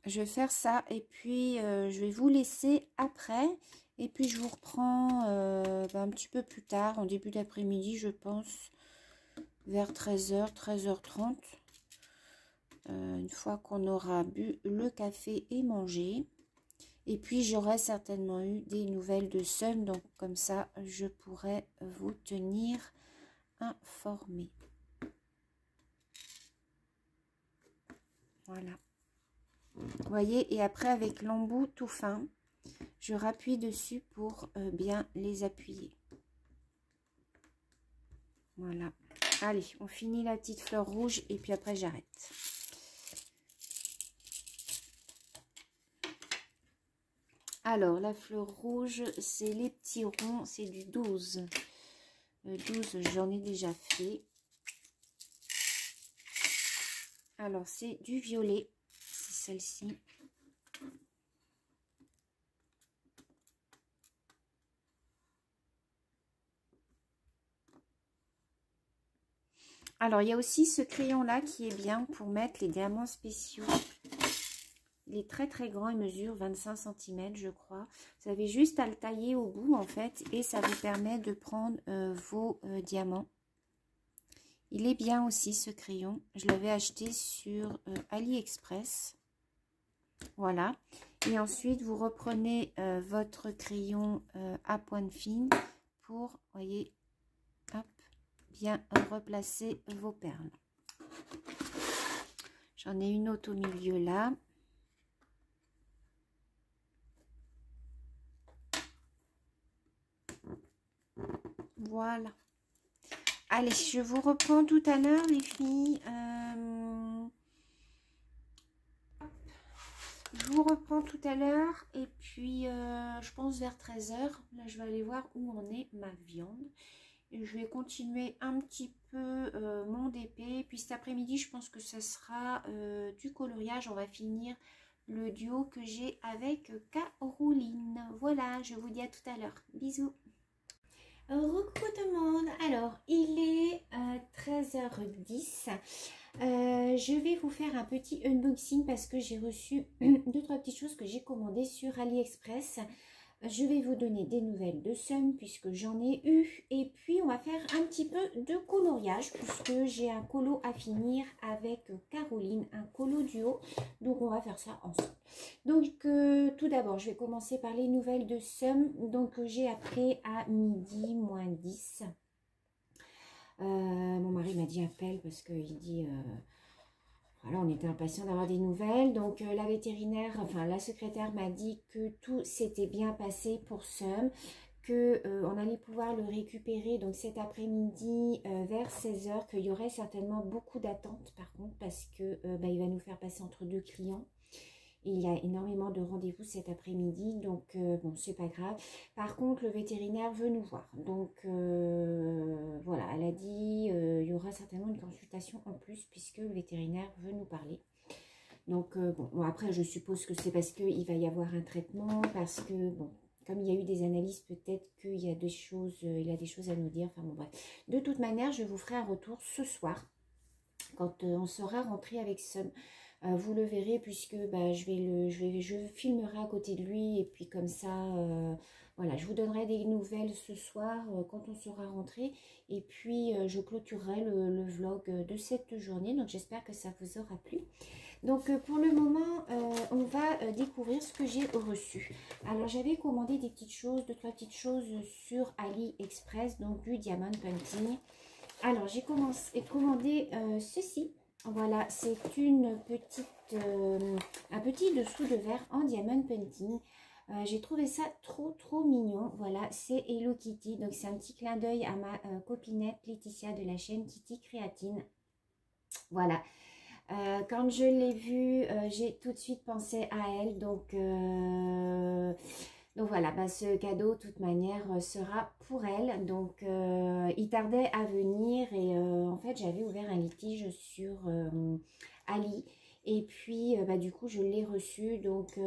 S2: Je vais faire ça et puis je vais vous laisser après. Et puis je vous reprends un petit peu plus tard, en début d'après-midi, je pense, vers 13h, 13h30. Une fois qu'on aura bu le café et mangé. Et puis j'aurai certainement eu des nouvelles de Sun, donc comme ça je pourrai vous tenir informé. Voilà. Vous voyez, et après avec l'embout tout fin, je rappuie dessus pour bien les appuyer. Voilà. Allez, on finit la petite fleur rouge et puis après j'arrête. Alors, la fleur rouge, c'est les petits ronds, c'est du 12. Le 12, j'en ai déjà fait. Alors, c'est du violet, c'est celle-ci. Alors, il y a aussi ce crayon-là qui est bien pour mettre les diamants spéciaux. Il est très très grand, il mesure 25 cm je crois. Vous avez juste à le tailler au bout en fait et ça vous permet de prendre vos diamants. Il est bien aussi ce crayon. Je l'avais acheté sur AliExpress. Voilà. Et ensuite vous reprenez votre crayon à pointe fine pour, voyez, hop, bien replacer vos perles. J'en ai une autre au milieu là. Voilà. Allez, je vous reprends tout à l'heure, les filles. Je vous reprends tout à l'heure. Et puis, je pense vers 13h. Là, je vais aller voir où en est ma viande. Et je vais continuer un petit peu mon DP. Puis cet après-midi, je pense que ça sera du coloriage. On va finir le duo que j'ai avec Caroline. Voilà, je vous dis à tout à l'heure. Bisous. Coucou tout le monde, alors il est 13h10, je vais vous faire un petit unboxing parce que j'ai reçu 2-3 petites choses que j'ai commandées sur AliExpress. Je vais vous donner des nouvelles de Sun puisque j'en ai eu et puis on va faire un petit peu de coloriage puisque j'ai un colo à finir avec Caroline, un colo duo, donc on va faire ça ensemble. Donc tout d'abord je vais commencer par les nouvelles de Sun. Donc j'ai appris à midi moins 10. Mon mari m'a dit appelle parce qu'il dit voilà, on était impatients d'avoir des nouvelles. Donc la vétérinaire, enfin la secrétaire m'a dit que tout s'était bien passé pour Sun, que on allait pouvoir le récupérer donc cet après-midi vers 16h, qu'il y aurait certainement beaucoup d'attentes par contre parce que il va nous faire passer entre deux clients. Il y a énormément de rendez-vous cet après-midi, donc bon, c'est pas grave. Par contre, le vétérinaire veut nous voir. Donc voilà, elle a dit il y aura certainement une consultation en plus puisque le vétérinaire veut nous parler. Donc bon, après, je suppose que c'est parce qu'il va y avoir un traitement, parce que bon, comme il y a eu des analyses, peut-être qu'il y a des choses, il a des choses à nous dire. Enfin bon, bref. De toute manière, je vous ferai un retour ce soir quand on sera rentré avec Sun. Vous le verrez puisque bah, je filmerai à côté de lui et puis comme ça, voilà, je vous donnerai des nouvelles ce soir quand on sera rentré et puis je clôturerai le vlog de cette journée. Donc j'espère que ça vous aura plu. Donc pour le moment, on va découvrir ce que j'ai reçu. Alors j'avais commandé des petites choses, 2-3 petites choses sur AliExpress, donc du diamond painting. Alors j'ai commandé ceci. Voilà, c'est une petite, un petit dessous de verre en diamond painting. J'ai trouvé ça trop mignon. Voilà, c'est Hello Kitty. Donc c'est un petit clin d'œil à ma copinette Laetitia de la chaîne Titi Créatine. Voilà. Quand je l'ai vue, j'ai tout de suite pensé à elle. Donc voilà, bah, ce cadeau, de toute manière, sera pour elle. Donc, il tardait à venir et en fait, j'avais ouvert un litige sur Ali. Et puis, bah, du coup, je l'ai reçu. Donc,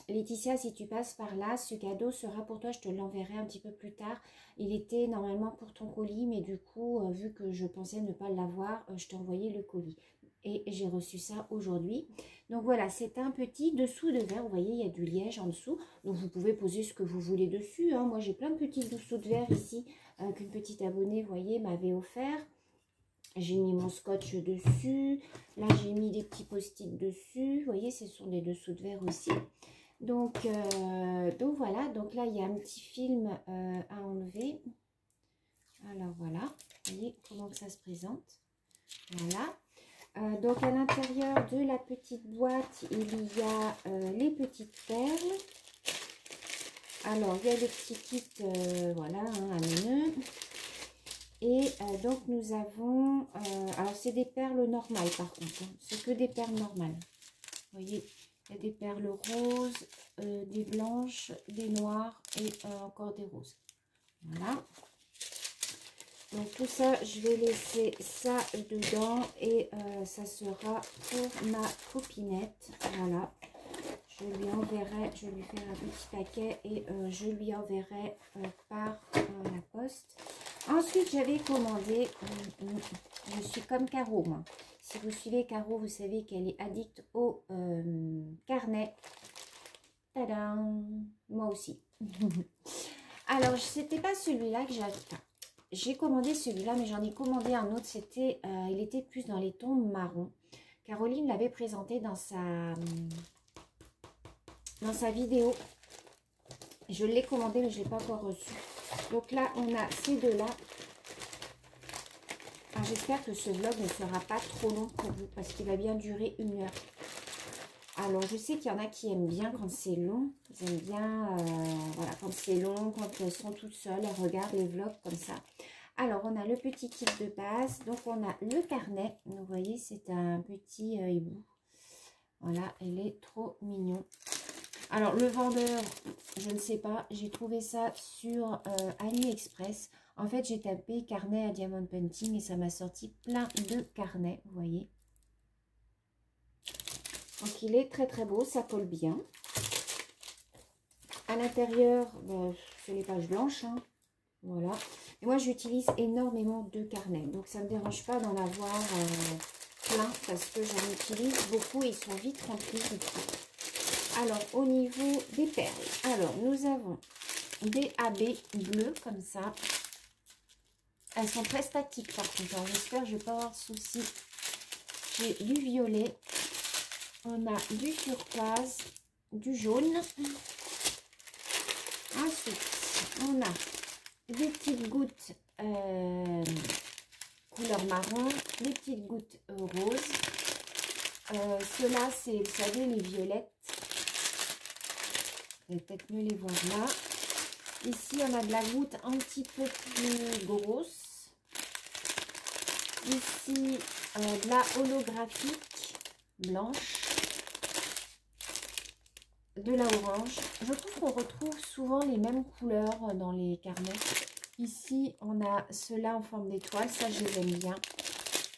S2: Laetitia, si tu passes par là, ce cadeau sera pour toi. Je te l'enverrai un petit peu plus tard. Il était normalement pour ton colis, mais du coup, vu que je pensais ne pas l'avoir, je t'ai envoyé le colis. Et j'ai reçu ça aujourd'hui. Donc voilà, c'est un petit dessous de verre. Vous voyez, il y a du liège en dessous. Donc vous pouvez poser ce que vous voulez dessus. Hein. Moi, j'ai plein de petits dessous de verre ici qu'une petite abonnée, vous voyez, m'avait offert. J'ai mis mon scotch dessus. Là, j'ai mis des petits post-it dessus. Vous voyez, ce sont des dessous de verre aussi. Donc voilà. Donc là, il y a un petit film à enlever. Alors voilà. Vous voyez comment ça se présente. Voilà. Donc à l'intérieur de la petite boîte, il y a les petites perles. Alors il y a des petits kits, voilà, hein, à nœuds. Et donc nous avons, alors c'est des perles normales par contre, hein, c'est que des perles normales. Vous voyez, il y a des perles roses, des blanches, des noires et encore des roses. Voilà. Donc tout ça, je vais laisser ça dedans et ça sera pour ma copinette. Voilà, je lui enverrai, je vais lui faire un petit paquet et je lui enverrai par la poste. Ensuite, j'avais commandé, je suis comme Caro, moi. Si vous suivez Caro, vous savez qu'elle est addicte au carnet. Tadam! Moi aussi. Alors, c'était pas celui-là que j'avais. J'ai commandé celui-là, mais j'en ai commandé un autre. C'était, il était plus dans les tons marron. Caroline l'avait présenté dans sa vidéo. Je l'ai commandé, mais je ne l'ai pas encore reçu. Donc là, on a ces deux-là. J'espère que ce vlog ne sera pas trop long pour vous, parce qu'il va bien durer 1 heure. Alors, je sais qu'il y en a qui aiment bien quand c'est long. Ils aiment bien, voilà, quand c'est long, quand elles sont toutes seules, elles regardent les vlogs comme ça. Alors, on a le petit kit de base. Donc, on a le carnet. Vous voyez, c'est un petit hibou. Voilà, il est trop mignon. Alors, le vendeur, je ne sais pas. J'ai trouvé ça sur AliExpress. En fait, j'ai tapé carnet à diamond painting et ça m'a sorti plein de carnets. Vous voyez. Donc, il est très beau, ça colle bien. À l'intérieur, ben, c'est les pages blanches. Hein. Voilà. Et moi, j'utilise énormément de carnets. Donc, ça ne me dérange pas d'en avoir plein parce que j'en utilise beaucoup et ils sont vite remplis. Alors, au niveau des perles. Alors, nous avons des AB bleus comme ça. Elles sont très statiques par contre. J'espère que je ne vais pas avoir de soucis. J'ai du violet. On a du turquoise, du jaune. Ensuite, on a des petites gouttes couleur marron, des petites gouttes roses. Ceux-là, c'est, vous savez, les violettes. Vous allez peut-être mieux les voir là. Ici, on a de la goutte un petit peu plus grosse. Ici, de la holographique blanche. De la orange. Je trouve qu'on retrouve souvent les mêmes couleurs dans les carnets. Ici, on a ceux-là en forme d'étoile. Ça, je les aime bien.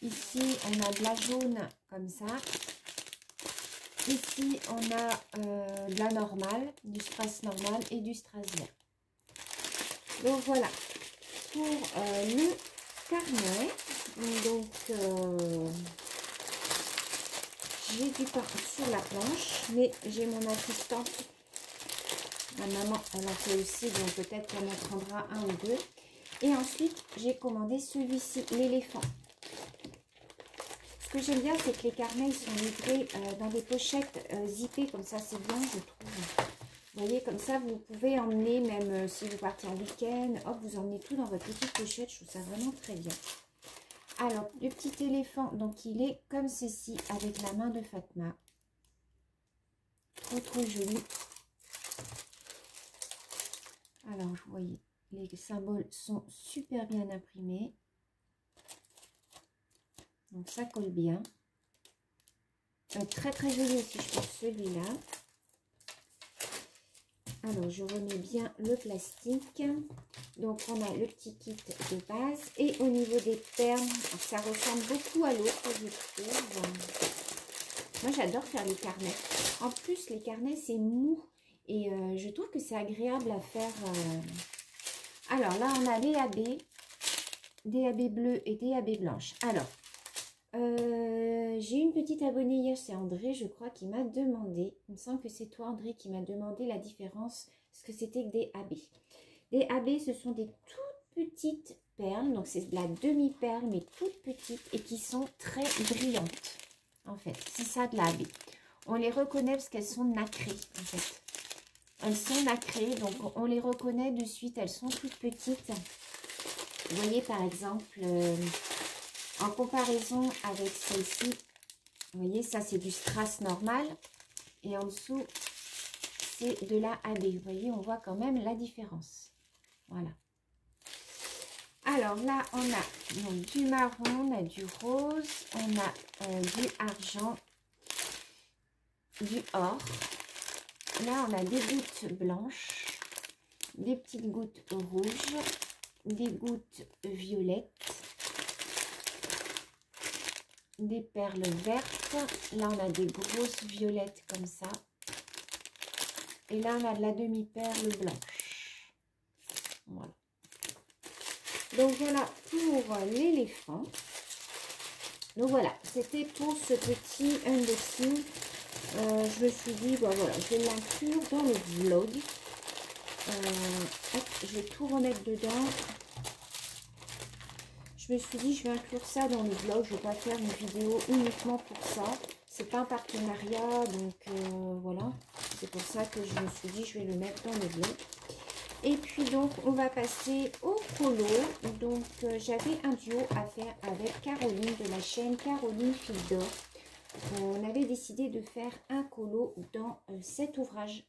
S2: Ici, on a de la jaune comme ça. Ici, on a de la normale, du strass normal et du strass vert. Donc, voilà pour le carnet. Donc, peint sur la planche, mais j'ai mon assistante. Ma maman, elle en fait aussi, donc peut-être qu'elle m'en prendra un ou deux. Et ensuite, j'ai commandé celui-ci, l'éléphant. Ce que j'aime bien, c'est que les carnets ils sont livrés dans des pochettes zippées, comme ça, c'est bien, je trouve. Vous voyez, comme ça, vous pouvez emmener, même si vous partez en week-end, hop, vous emmenez tout dans votre petite pochette. Je trouve ça vraiment très bien. Alors, le petit éléphant, donc il est comme ceci, avec la main de Fatma. Trop, trop joli. Alors, vous voyez, les symboles sont super bien imprimés. Donc, ça colle bien. Très, très joli aussi, je pense, celui-là. Alors, je remets bien le plastique. Donc, on a le petit kit de base. Et au niveau des perles, ça ressemble beaucoup à l'autre, je trouve. Moi, j'adore faire les carnets. En plus, les carnets, c'est mou. Et je trouve que c'est agréable à faire. Alors, là, on a les AB. DAB bleu et DAB blanche. Alors, j'ai une petite abonnée hier, c'est André, je crois, qui m'a demandé, il me semble que c'est toi André qui m'a demandé la différence, ce que c'était que des AB. Des AB, ce sont des toutes petites perles, donc c'est de la demi-perle, mais toutes petites et qui sont très brillantes, en fait. C'est ça de la AB. On les reconnaît parce qu'elles sont nacrées, en fait. Elles sont nacrées, donc on les reconnaît de suite, elles sont toutes petites. Vous voyez, par exemple... en comparaison avec celle-ci, vous voyez, ça c'est du strass normal. Et en dessous, c'est de la AB. Vous voyez, on voit quand même la différence. Voilà. Alors là, on a donc du marron, on a du rose, on a du argent, du or. Là, on a des gouttes blanches, des petites gouttes rouges, des gouttes violettes. Des perles vertes. Là, on a des grosses violettes comme ça. Et là, on a de la demi-perle blanche. Voilà. Donc, voilà pour l'éléphant. Donc, voilà. C'était pour ce petit unboxing. Je me suis dit, bah, voilà, je vais l'inclure dans le vlog. Hop, je vais tout remettre dedans. Je me suis dit, je vais inclure ça dans le vlog. Je ne vais pas faire une vidéo uniquement pour ça. C'est pas un partenariat, donc voilà. C'est pour ça que je me suis dit, je vais le mettre dans le vlog. Et puis donc, on va passer au colo. Donc, j'avais un duo à faire avec Caroline de la chaîne Caroline Fil d'Or. On avait décidé de faire un colo dans cet ouvrage.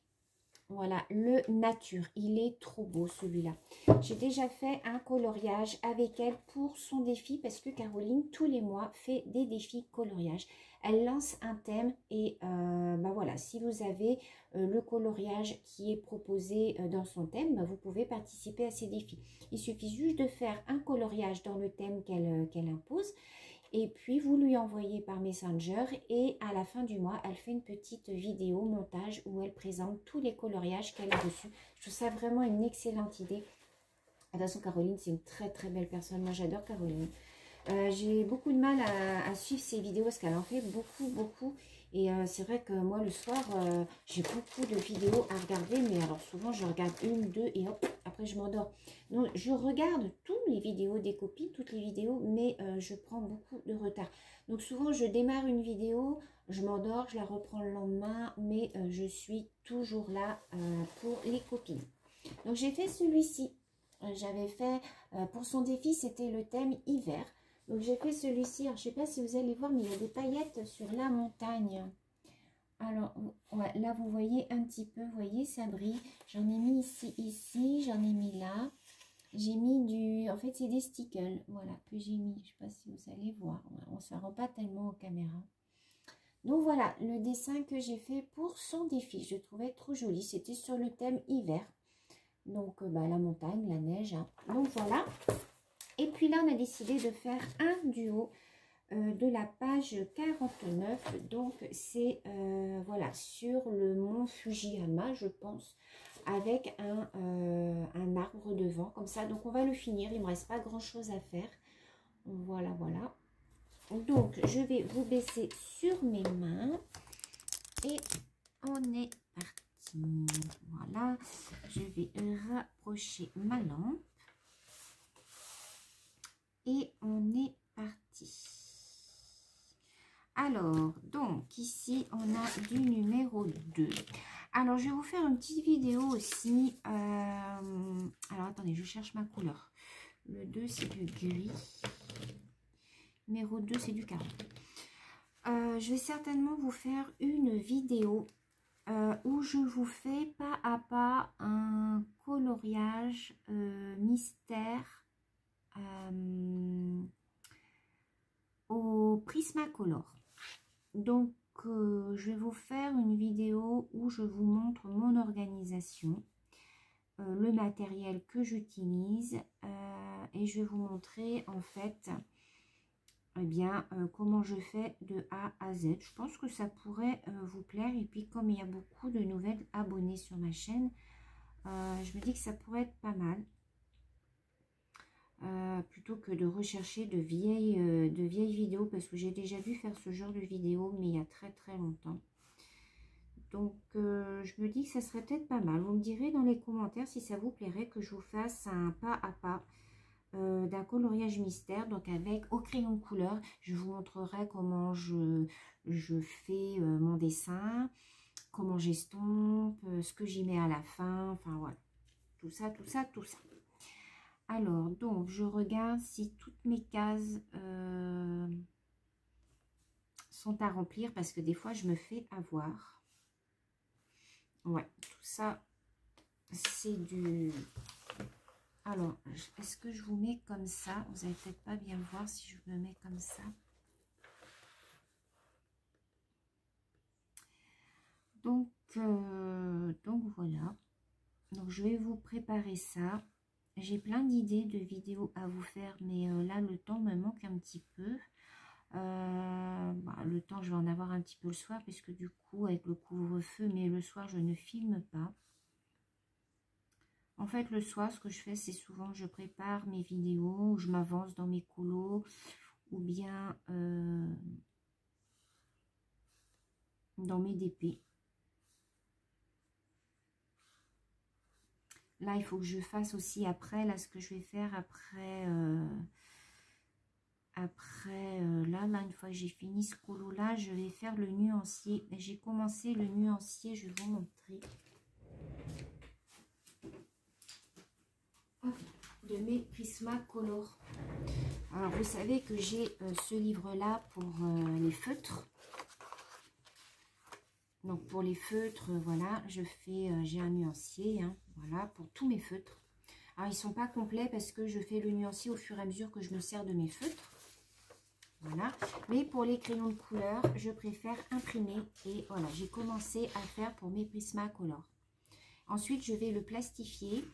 S2: Voilà, le Nature. Il est trop beau celui-là. J'ai déjà fait un coloriage avec elle pour son défi parce que Caroline, tous les mois, fait des défis coloriage. Elle lance un thème et bah voilà, si vous avez le coloriage qui est proposé dans son thème, bah vous pouvez participer à ces défis. Il suffit juste de faire un coloriage dans le thème qu'elle impose. Et puis, vous lui envoyez par Messenger et à la fin du mois, elle fait une petite vidéo montage où elle présente tous les coloriages qu'elle a reçus. Je trouve ça vraiment une excellente idée. De toute façon, Caroline, c'est une très très belle personne. Moi, j'adore Caroline. J'ai beaucoup de mal à suivre ses vidéos parce qu'elle en fait beaucoup. Et c'est vrai que moi, le soir, j'ai beaucoup de vidéos à regarder. Mais alors, souvent, je regarde une, deux et hop, après, je m'endors. Donc, je regarde toutes les vidéos des copines, toutes les vidéos, mais je prends beaucoup de retard. Donc, souvent, je démarre une vidéo, je m'endors, je la reprends le lendemain, mais je suis toujours là pour les copines. Donc, j'ai fait celui-ci. J'avais fait, pour son défi, c'était le thème hiver. Donc, j'ai fait celui-ci. Je ne sais pas si vous allez voir, mais il y a des paillettes sur la montagne. Alors, ouais, là, vous voyez un petit peu, vous voyez, ça brille. J'en ai mis ici, j'en ai mis là. J'ai mis du... En fait, c'est des stickers, voilà, que j'ai mis. Je ne sais pas si vous allez voir. On ne s'en rend pas tellement aux caméras. Donc, voilà, le dessin que j'ai fait pour son défi. Je le trouvais trop joli. C'était sur le thème hiver. Donc, bah, la montagne, la neige. Hein. Donc, voilà. Et puis là, on a décidé de faire un duo de la page 49. Donc, c'est voilà, sur le mont Fujiyama, je pense, avec un arbre devant, comme ça. Donc, on va le finir. Il ne me reste pas grand-chose à faire. Voilà, voilà. Donc, je vais vous baisser sur mes mains. Et on est parti. Voilà, je vais rapprocher ma lampe. Et on est parti. Alors, donc, ici, on a du numéro 2. Alors, je vais vous faire une petite vidéo aussi. Alors, attendez, je cherche ma couleur. Le 2, c'est du gris. Numéro 2, c'est du carré. Je vais certainement vous faire une vidéo où je vous fais pas à pas un coloriage mystère au Prismacolor. Donc, je vais vous faire une vidéo où je vous montre mon organisation, le matériel que j'utilise et je vais vous montrer en fait eh bien, comment je fais de A à Z. Je pense que ça pourrait vous plaire et puis comme il y a beaucoup de nouvelles abonnés sur ma chaîne, je me dis que ça pourrait être pas mal. Plutôt que de rechercher de vieilles vidéos parce que j'ai déjà dû faire ce genre de vidéo mais il y a très longtemps. Donc je me dis que ça serait peut-être pas mal. Vous me direz dans les commentaires si ça vous plairait que je vous fasse un pas à pas d'un coloriage mystère, donc avec au crayon de couleur. Je vous montrerai comment je fais mon dessin, comment j'estompe, ce que j'y mets à la fin, enfin voilà, tout ça. Alors, donc, je regarde si toutes mes cases sont à remplir parce que des fois, je me fais avoir. Ouais, tout ça, c'est du... Alors, est-ce que je vous mets comme ça? Vous n'allez peut-être pas bien voir si je me mets comme ça. Donc voilà. Donc, je vais vous préparer ça. J'ai plein d'idées de vidéos à vous faire, mais là, le temps me manque un petit peu. Le temps, je vais en avoir un petit peu le soir, puisque du coup, avec le couvre-feu, mais le soir, je ne filme pas. En fait, le soir, ce que je fais, c'est souvent, je prépare mes vidéos, je m'avance dans mes colos, ou bien dans mes DP. Là, il faut que je fasse aussi après, là, ce que je vais faire après... là, une fois que j'ai fini ce colo là, je vais faire le nuancier. J'ai commencé le nuancier, je vais vous montrer. De mes Prismacolor. Alors, vous savez que j'ai ce livre-là pour les feutres. Donc, pour les feutres, voilà, je fais, j'ai un nuancier, hein, voilà, pour tous mes feutres. Alors, ils ne sont pas complets parce que je fais le nuancier au fur et à mesure que je me sers de mes feutres. Voilà, mais pour les crayons de couleur, je préfère imprimer. Et voilà, j'ai commencé à faire pour mes Prismacolor. Ensuite, je vais le plastifier.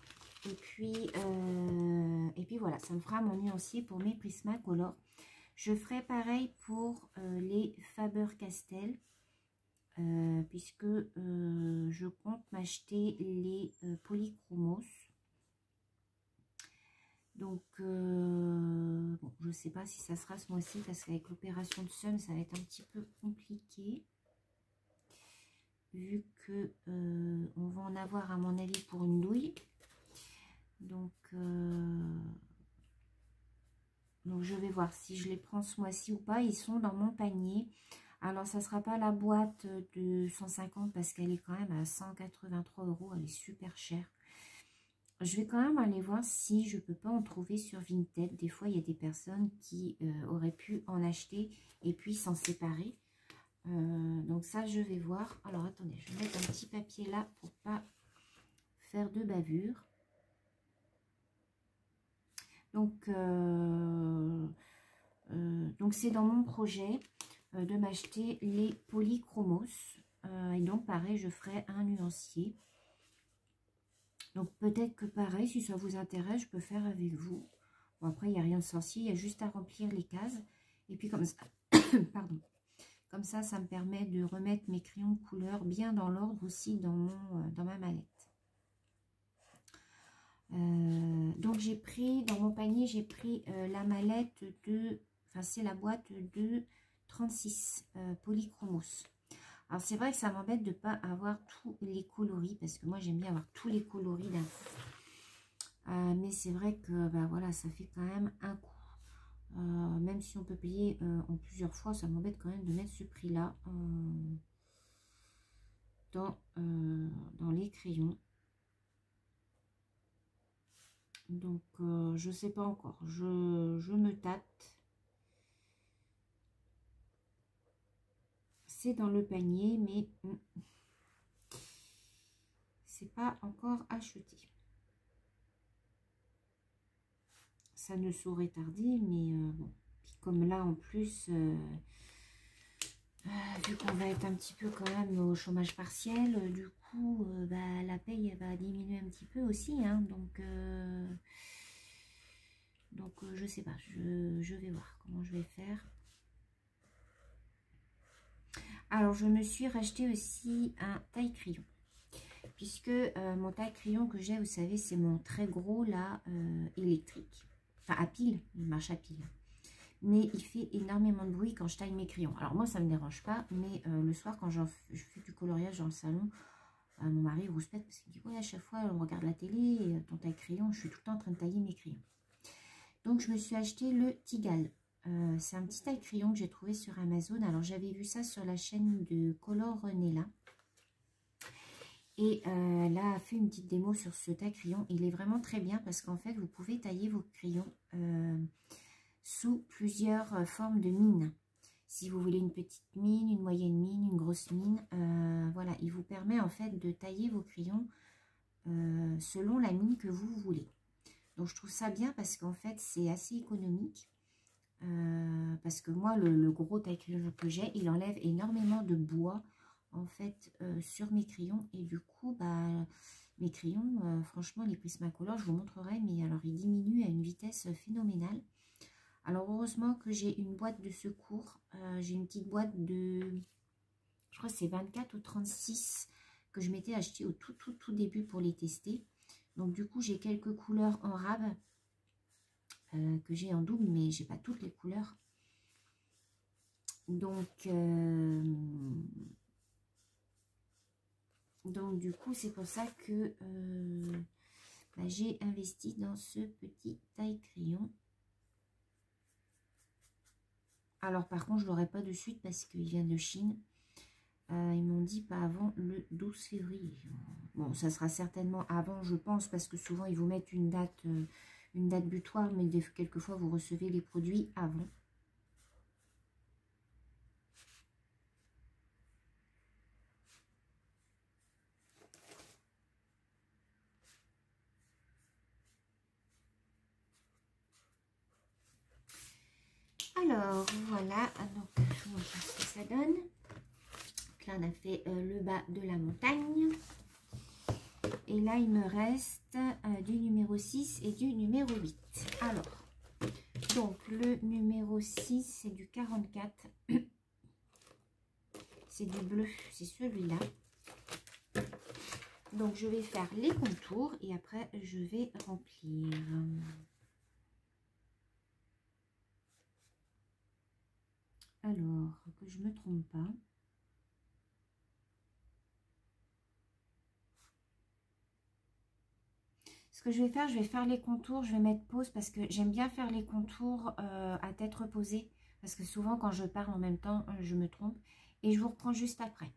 S2: Et puis voilà, ça me fera mon nuancier pour mes Prismacolor. Je ferai pareil pour les Faber-Castell. Puisque je compte m'acheter les Polychromos. Donc, bon, je ne sais pas si ça sera ce mois-ci parce qu'avec l'opération de Sun, ça va être un petit peu compliqué. Vu que on va en avoir, à mon avis, pour une douille. Donc, je vais voir si je les prends ce mois-ci ou pas. Ils sont dans mon panier. Alors, ça ne sera pas la boîte de 150 parce qu'elle est quand même à 183 €. Elle est super chère. Je vais quand même aller voir si je peux pas en trouver sur Vinted. Des fois, il y a des personnes qui auraient pu en acheter et puis s'en séparer. Donc ça, je vais voir. Alors, attendez, je vais mettre un petit papier là pour pas faire de bavure. Donc c'est dans mon projet de m'acheter les Polychromos. Et donc, pareil, je ferai un nuancier. Donc, peut-être que pareil, si ça vous intéresse, je peux faire avec vous. Bon, après, il n'y a rien de sorcier, il y a juste à remplir les cases. Et puis, comme ça, pardon. Comme ça, ça me permet de remettre mes crayons de couleur bien dans l'ordre aussi dans ma mallette. Donc, j'ai pris, dans mon panier, j'ai pris la mallette de... Enfin, c'est la boîte de 36 Polychromos. Alors, c'est vrai que ça m'embête de ne pas avoir tous les coloris, parce que moi, j'aime bien avoir tous les coloris d'un coup. Mais c'est vrai que, bah, voilà, ça fait quand même un coup. Même si on peut payer en plusieurs fois, ça m'embête quand même de mettre ce prix-là dans les crayons. Donc, je sais pas encore. Je me tâte. C'est dans le panier, mais c'est pas encore acheté. Ça ne saurait tarder, mais bon. Puis comme là, en plus, vu qu'on va être un petit peu quand même au chômage partiel, du coup, bah, la paye elle va diminuer un petit peu aussi. Hein, donc, je sais pas. Je vais voir comment je vais faire. Alors, je me suis racheté aussi un taille-crayon. Puisque mon taille-crayon que j'ai, vous savez, c'est mon très gros, là, électrique. Enfin, à pile, il marche à pile. Mais il fait énormément de bruit quand je taille mes crayons. Alors, moi, ça ne me dérange pas, mais le soir, quand je fais du coloriage dans le salon, mon mari rouspète parce qu'il dit, ouais, à chaque fois, on regarde la télé, et ton taille-crayon, je suis tout le temps en train de tailler mes crayons. Donc, je me suis acheté le Tigal. C'est un petit taille-crayon que j'ai trouvé sur Amazon. Alors, j'avais vu ça sur la chaîne de Color Nella. Et là, a fait une petite démo sur ce taille-crayon. Il est vraiment très bien parce qu'en fait, vous pouvez tailler vos crayons sous plusieurs formes de mine. Si vous voulez une petite mine, une moyenne mine, une grosse mine, voilà, il vous permet en fait de tailler vos crayons selon la mine que vous voulez. Donc, je trouve ça bien parce qu'en fait, c'est assez économique. Parce que moi, le gros taille-crayon que j'ai, il enlève énormément de bois en fait sur mes crayons. Et du coup, bah, mes crayons, franchement, les Prismacolor, je vous montrerai, mais alors ils diminuent à une vitesse phénoménale. Alors, heureusement que j'ai une boîte de secours. J'ai une petite boîte de, je crois que c'est 24 ou 36 que je m'étais acheté au tout début pour les tester. Donc, du coup, j'ai quelques couleurs en rab que j'ai en double, mais j'ai pas toutes les couleurs. Donc du coup, c'est pour ça que bah, j'ai investi dans ce petit taille-crayon. Alors, par contre, je ne l'aurai pas de suite parce qu'il vient de Chine. Ils m'ont dit pas avant le 12 février. Bon, ça sera certainement avant, je pense, parce que souvent, ils vous mettent une date butoir, mais quelquefois, vous recevez les produits avant. Alors, voilà, donc, je vous montre ce que ça donne. Donc là, on a fait le bas de la montagne. Et là, il me reste du numéro 6 et du numéro 8. Alors, donc, le numéro 6, c'est du 44. C'est du bleu, c'est celui-là. Donc, je vais faire les contours et après, je vais remplir. Alors, que je ne me trompe pas. Ce que je vais faire les contours. Je vais mettre pause parce que j'aime bien faire les contours à tête reposée. Parce que souvent, quand je parle en même temps, je me trompe. Et je vous reprends juste après.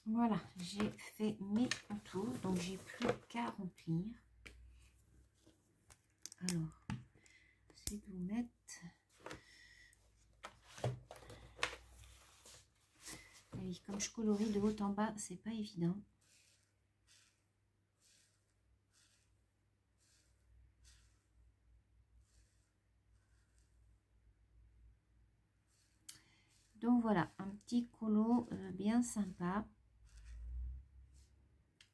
S2: Voilà, j'ai fait mes contours. Donc, j'ai plus qu'à remplir. Alors, c'est de vous mettre... Oui, comme je colorie de haut en bas, c'est pas évident. Donc voilà, un petit colo bien sympa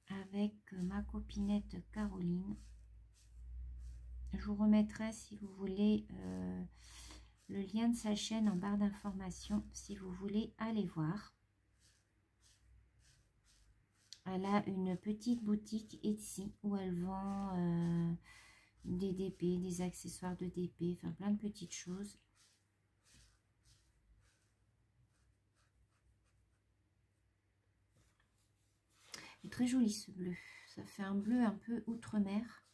S2: avec ma copinette Caroline. Je vous remettrai, si vous voulez, le lien de sa chaîne en barre d'informations, si vous voulez aller voir. Elle a une petite boutique Etsy où elle vend des DP, des accessoires de DP, enfin plein de petites choses. Très joli ce bleu. Ça fait un bleu un peu outre-mer.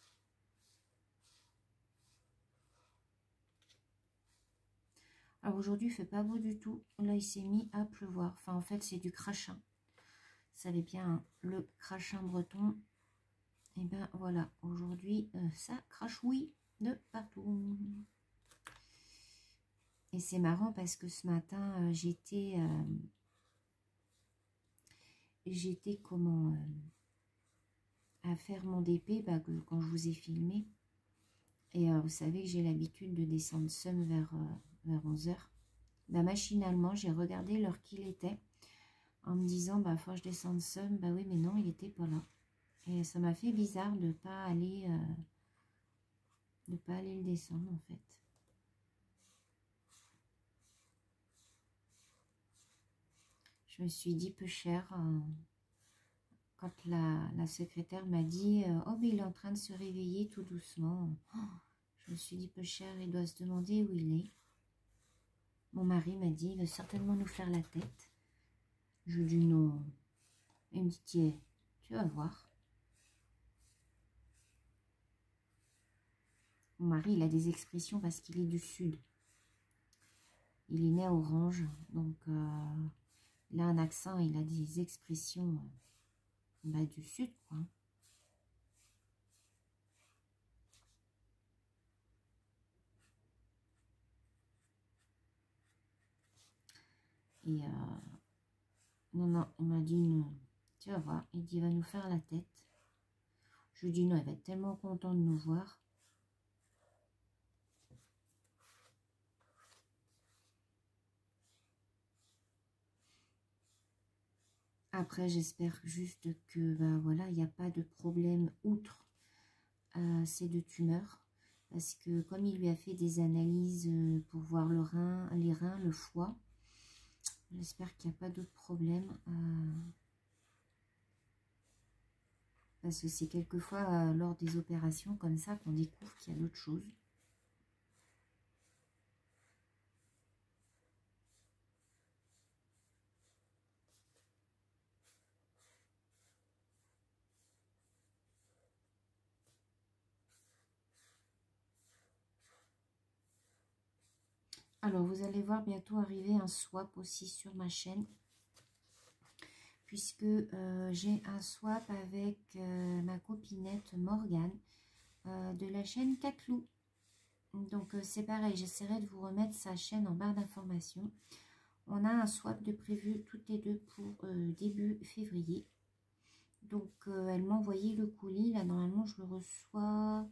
S2: Alors aujourd'hui, il fait pas beau du tout. Là, il s'est mis à pleuvoir. Enfin, en fait, c'est du crachin. Vous savez bien, hein, le crachin breton. Et ben voilà, aujourd'hui, ça crachouille de partout. Et c'est marrant parce que ce matin, j'étais comment à faire mon DP quand je vous ai filmé. Et vous savez que j'ai l'habitude de descendre seum vers 11 h. Bah, machinalement, j'ai regardé l'heure qu'il était en me disant, bah, faut que je descende seum. Bah oui, mais non, il n'était pas là. Et ça m'a fait bizarre de ne pas aller le descendre, en fait. Je me suis dit peu cher quand la secrétaire m'a dit oh, mais il est en train de se réveiller tout doucement. Oh, je me suis dit peu cher, il doit se demander où il est. Mon mari m'a dit il va certainement nous faire la tête. Je lui ai dit non. Il me dit tiens, tu vas voir. Mon mari, il a des expressions parce qu'il est du sud. Il est né à Orange, donc il a un accent, il a des expressions du sud, quoi. Et non, il m'a dit non, tu vas voir, il dit il va nous faire la tête. Je lui dis non, il va être tellement content de nous voir. Après, j'espère juste que voilà, il n'y a pas de problème outre ces deux tumeurs. Parce que comme il lui a fait des analyses pour voir les reins, le foie, j'espère qu'il n'y a pas d'autres problèmes. Parce que c'est quelquefois lors des opérations comme ça qu'on découvre qu'il y a d'autres choses. Alors, vous allez voir bientôt arriver un swap aussi sur ma chaîne. Puisque j'ai un swap avec ma copinette Morgane de la chaîne Caclou. Donc, c'est pareil, j'essaierai de vous remettre sa chaîne en barre d'informations. On a un swap de prévu toutes les deux pour début février. Donc, elle m'a envoyé le colis. Là, normalement, je le reçois...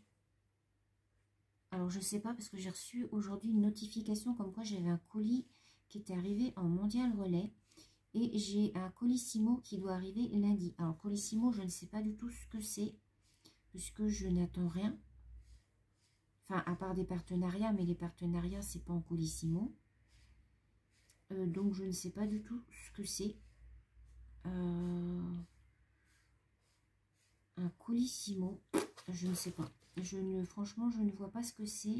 S2: Alors, je sais pas parce que j'ai reçu aujourd'hui une notification comme quoi j'avais un colis qui était arrivé en mondial relais. Et j'ai un colissimo qui doit arriver lundi. Alors, colissimo, je ne sais pas du tout ce que c'est puisque je n'attends rien. Enfin, à part des partenariats, mais les partenariats, c'est pas en colissimo. Donc, je ne sais pas du tout ce que c'est. Un colissimo, je ne sais pas. Franchement, je ne vois pas ce que c'est.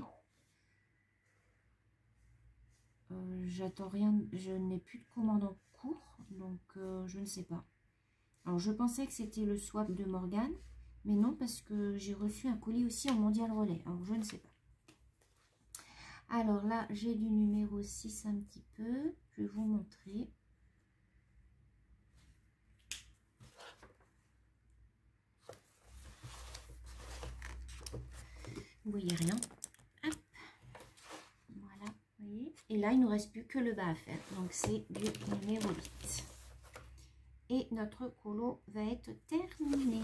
S2: J'attends rien, je n'ai plus de commande en cours, donc je ne sais pas. Alors, je pensais que c'était le swap de Morgane, mais non, parce que j'ai reçu un colis aussi en mondial relais. Alors, je ne sais pas. Alors là, j'ai du numéro 6 un petit peu. Je vais vous montrer. Vous voyez rien. Hop. Voilà, vous voyez. Et là, il ne nous reste plus que le bas à faire. Donc, c'est du numéro 8. Et notre colo va être terminé.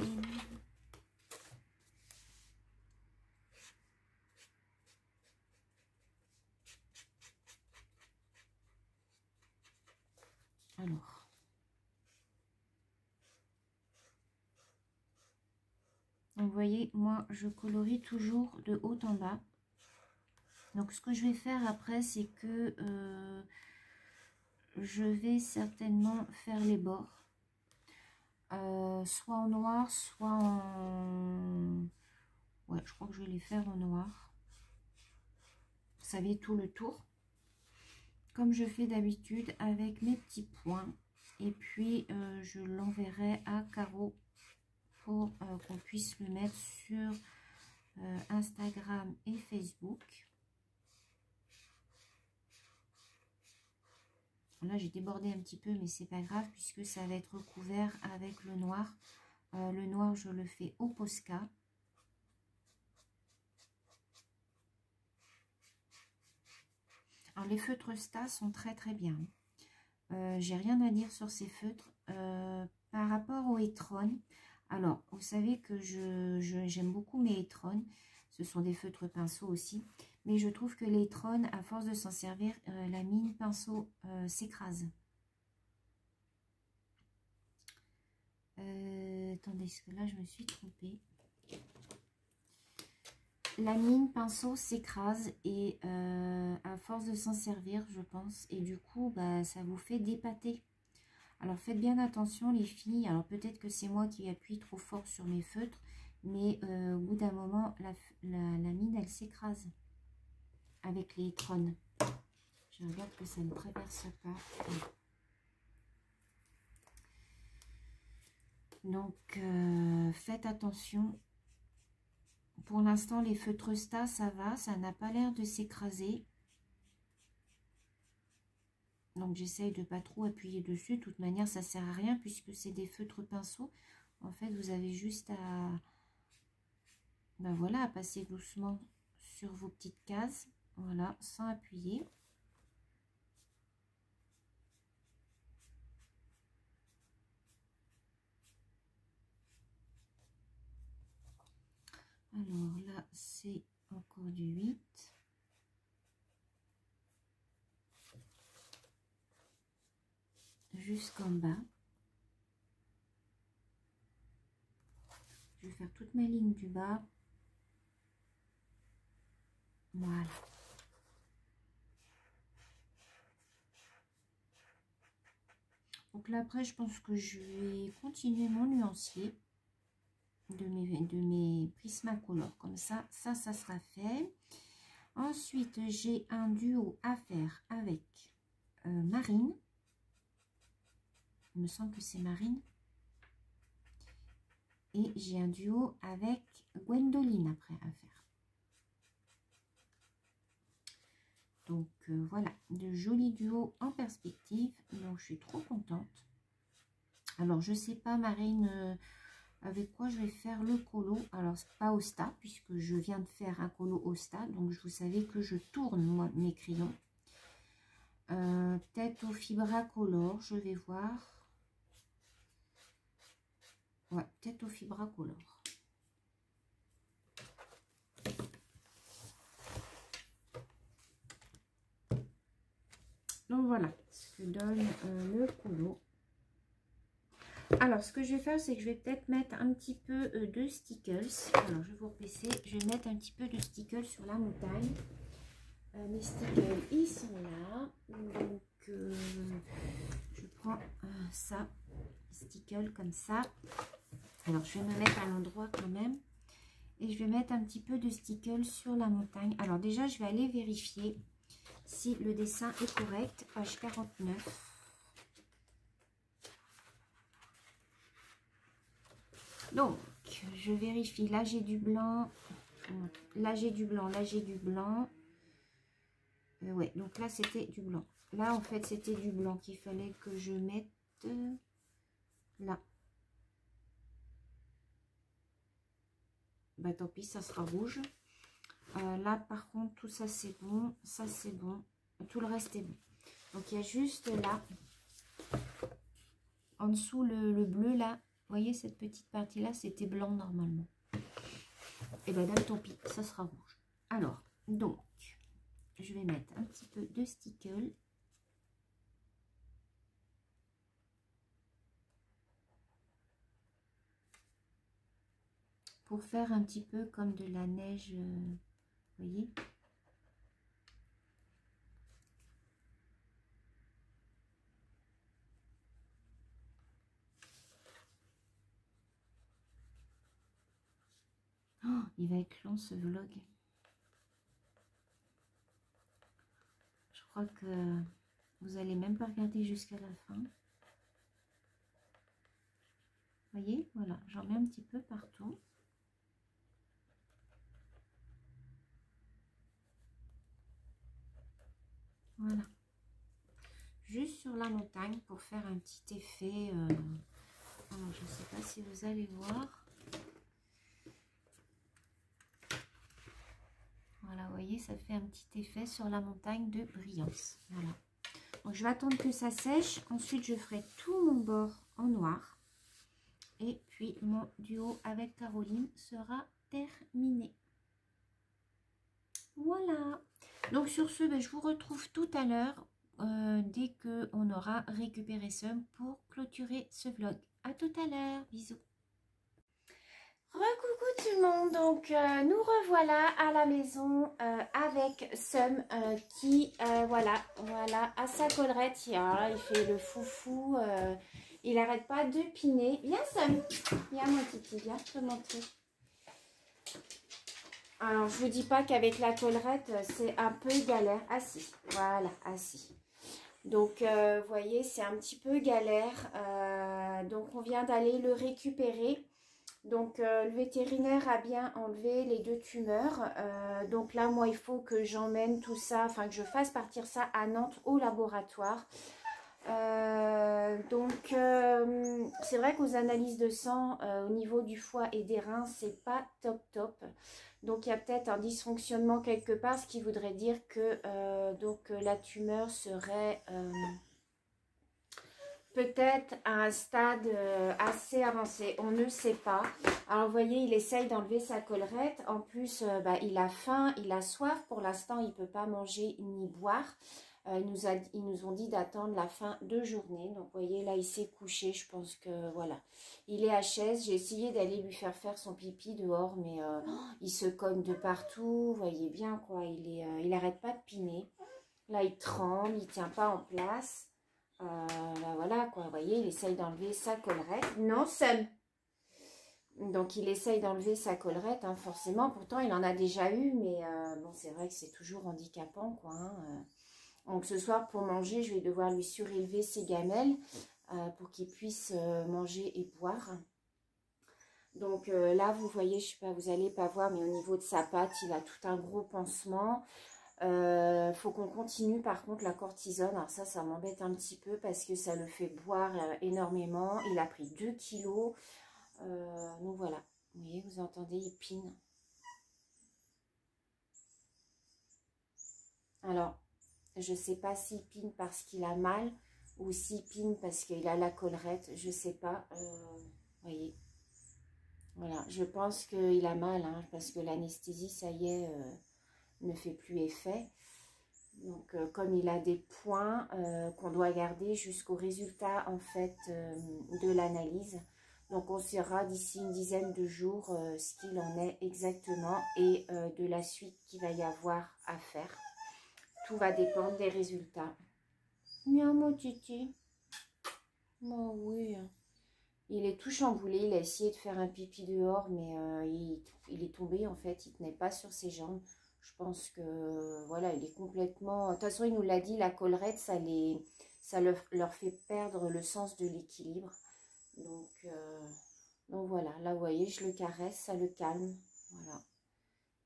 S2: Alors, vous voyez, moi, je colorie toujours de haut en bas. Donc, ce que je vais faire après, c'est que je vais certainement faire les bords. Soit en noir, soit en... Ouais, je crois que je vais les faire en noir. Vous savez, tout le tour. Comme je fais d'habitude avec mes petits points. Et puis, je l'enverrai à carreaux pour qu'on puisse le mettre sur Instagram et Facebook. Là, j'ai débordé un petit peu, mais c'est pas grave puisque ça va être recouvert avec le noir. Le noir, je le fais au Posca. Alors, les feutres Sta sont très très bien. J'ai rien à dire sur ces feutres. Par rapport au Etron, alors, vous savez que j'aime beaucoup mes Etron. Ce sont des feutres pinceaux aussi. Mais je trouve que les Etron, à force de s'en servir, la mine pinceau s'écrase. Attendez, parce que là, je me suis trompée. La mine pinceau s'écrase et à force de s'en servir, je pense. Et du coup, bah, ça vous fait dépâter. Alors, faites bien attention, les filles. Alors, peut-être que c'est moi qui appuie trop fort sur mes feutres. Mais au bout d'un moment, la mine, elle s'écrase avec les Etron. Je regarde que ça ne traverse pas. Donc, faites attention. Pour l'instant, les feutres Sta, ça va. Ça n'a pas l'air de s'écraser. Donc, j'essaye de pas trop appuyer dessus. De toute manière, ça sert à rien puisque c'est des feutres pinceaux. En fait, vous avez juste à, ben voilà, à passer doucement sur vos petites cases. Voilà, sans appuyer. Alors là, c'est encore du 8. Jusqu'en bas. Je vais faire toute ma ligne du bas. Voilà. Donc là, après, je pense que je vais continuer mon nuancier de mes Prismacolor. Comme ça sera fait. Ensuite, j'ai un duo à faire avec Marine. Il me semble que c'est Marine. Et j'ai un duo avec Gwendoline après à faire. Donc voilà, de jolis duos en perspective. Donc je suis trop contente. Alors je sais pas Marine avec quoi je vais faire le colo. Alors c'est pas au Sta puisque je viens de faire un colo au Sta. Donc vous savez que je tourne moi mes crayons. Peut-être au Fibracolor, je vais voir. Ouais, peut-être au Fibracolor. Donc voilà ce que donne le colo. Alors ce que je vais faire, c'est que je vais peut-être mettre un petit peu de stickles. Alors je vais vous replacer, je vais mettre un petit peu de stickles sur la montagne. Mes stickles, ils sont là. Donc je prends ça, stickles comme ça. Alors je vais me mettre à l'endroit quand même. Et je vais mettre un petit peu de stickles sur la montagne. Alors déjà, je vais aller vérifier si le dessin est correct. Page 49. Donc, je vérifie. Là, j'ai du blanc. Là, j'ai du blanc. Là, j'ai du blanc. Ouais, donc là, c'était du blanc. Là, en fait, c'était du blanc qu'il fallait que je mette là. Bah, tant pis, ça sera rouge. Là, par contre, tout ça, c'est bon. Ça, c'est bon. Tout le reste est bon. Donc, il y a juste là, en dessous, le bleu, là. Vous voyez, cette petite partie-là, c'était blanc normalement. Et ben, tant pis, ça sera rouge. Alors, donc, je vais mettre un petit peu de stickle. Pour faire un petit peu comme de la neige, vous voyez. Oh, il va être long ce vlog. Je crois que vous allez même pas regarder jusqu'à la fin. voyez, voilà, j'en mets un petit peu partout. Voilà. Juste sur la montagne pour faire un petit effet. Alors, je ne sais pas si vous allez voir. Voilà, vous voyez, ça fait un petit effet sur la montagne de brillance. Voilà. Donc, je vais attendre que ça sèche. Ensuite, je ferai tout mon bord en noir. Et puis, mon duo avec Caroline sera terminé. Voilà. Donc, sur ce, ben, je vous retrouve tout à l'heure dès qu'on aura récupéré Sum pour clôturer ce vlog. À tout à l'heure. Bisous. Recoucou tout le monde, donc nous revoilà à la maison avec Sum qui, voilà, à sa collerette, il fait le foufou, il n'arrête pas de piner. Viens Sum, viens mon kiki, viens, je te montrer. Alors je vous dis pas qu'avec la collerette c'est un peu galère, assis, voilà, assis. Donc vous voyez c'est un petit peu galère, donc on vient d'aller le récupérer. Donc, le vétérinaire a bien enlevé les 2 tumeurs. Donc là, moi, il faut que j'emmène tout ça, enfin que je fasse partir ça à Nantes au laboratoire. C'est vrai qu'aux analyses de sang, au niveau du foie et des reins, c'est pas top. Donc, il y a peut-être un dysfonctionnement quelque part, ce qui voudrait dire que la tumeur serait... peut-être à un stade assez avancé, on ne sait pas. Alors vous voyez, il essaye d'enlever sa collerette. En plus, il a faim, il a soif. Pour l'instant, il ne peut pas manger ni boire. Ils nous ont dit d'attendre la fin de journée. Donc vous voyez, là, il s'est couché. Je pense que voilà, il est à chaise. J'ai essayé d'aller lui faire son pipi dehors, mais il se cogne de partout. Vous voyez bien, quoi. Il n'arrête pas de piner. Là, il tremble, il ne tient pas en place. Voilà quoi, vous voyez, il essaye d'enlever sa collerette. Non, Sum. Donc, il essaye d'enlever sa collerette, hein, forcément. Pourtant, il en a déjà eu, mais bon, c'est vrai que c'est toujours handicapant, quoi. Hein. Donc, ce soir, pour manger, je vais devoir lui surélever ses gamelles pour qu'il puisse manger et boire. Donc, là, vous voyez, je sais pas, vous allez pas voir, mais au niveau de sa patte, il a tout un gros pansement. Faut qu'on continue par contre la cortisone. Alors ça m'embête un petit peu parce que ça le fait boire énormément. Il a pris 2 kilos. Donc voilà, vous voyez, vous entendez, il pine. Alors, je sais pas s'il pine parce qu'il a mal ou s'il pine parce qu'il a la collerette. Je sais pas, vous voyez. Voilà, je pense qu'il a mal, hein, parce que l'anesthésie, ça y est, ne fait plus effet. Donc, comme il a des points qu'on doit garder jusqu'au résultat, en fait, de l'analyse. Donc, on saura d'ici une dizaine de jours ce qu'il en est exactement et de la suite qu'il va y avoir à faire. Tout va dépendre des résultats. Miaou, mon titi. Oh oui. Il est tout chamboulé. Il a essayé de faire un pipi dehors, mais il est tombé, en fait. Il ne tenait pas sur ses jambes. Je pense que, voilà, il est complètement... De toute façon, il nous l'a dit, la collerette, ça leur fait perdre le sens de l'équilibre. Donc voilà, là, vous voyez, je le caresse, ça le calme. Voilà.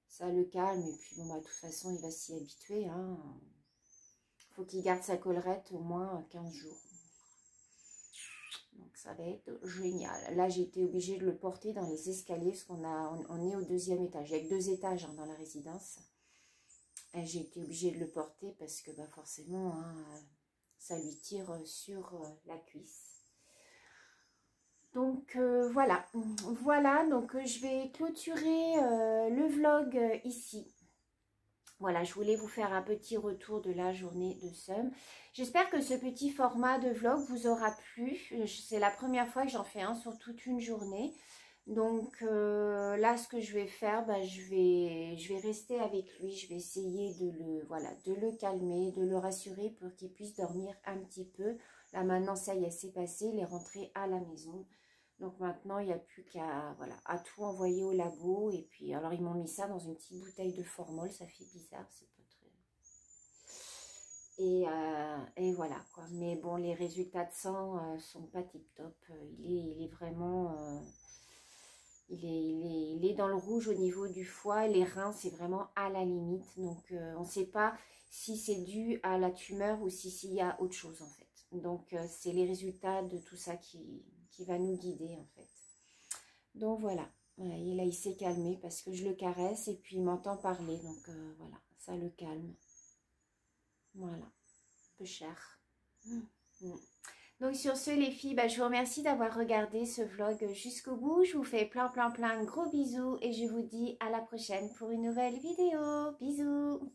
S2: Ça le calme. Et puis, bon, bah, de toute façon, il va s'y habituer. Hein. Faut qu'il garde sa collerette au moins 15 jours. Donc, ça va être génial. Là, j'ai été obligée de le porter dans les escaliers parce on est au 2e étage. Il y a que 2 étages hein, dans la résidence. J'ai été obligée de le porter parce que bah, forcément, hein, ça lui tire sur la cuisse. Donc, voilà. Voilà, donc je vais clôturer le vlog ici. Voilà, je voulais vous faire un petit retour de la journée de Sum. J'espère que ce petit format de vlog vous aura plu. C'est la première fois que j'en fais un sur toute une journée. Donc là, ce que je vais faire, bah, je vais rester avec lui. Je vais essayer de le calmer, de le rassurer pour qu'il puisse dormir un petit peu. Là, maintenant, ça y est, c'est passé. Il est rentré à la maison. Donc maintenant, il n'y a plus qu'à à tout envoyer au labo. Et puis, alors ils m'ont mis ça dans une petite bouteille de formol. Ça fait bizarre, c'est pas très... Et voilà quoi. Mais bon, les résultats de sang sont pas tip top. Il est vraiment... il est dans le rouge au niveau du foie. Les reins, c'est vraiment à la limite. Donc, on ne sait pas si c'est dû à la tumeur ou s'il y a autre chose en fait. Donc, c'est les résultats de tout ça qui va nous guider en fait. Donc, voilà. Et là, il s'est calmé parce que je le caresse et puis il m'entend parler. Donc, voilà, ça le calme. Voilà, un peu cher. Donc sur ce les filles, je vous remercie d'avoir regardé ce vlog jusqu'au bout. Je vous fais plein gros bisous et je vous dis à la prochaine pour une nouvelle vidéo. Bisous.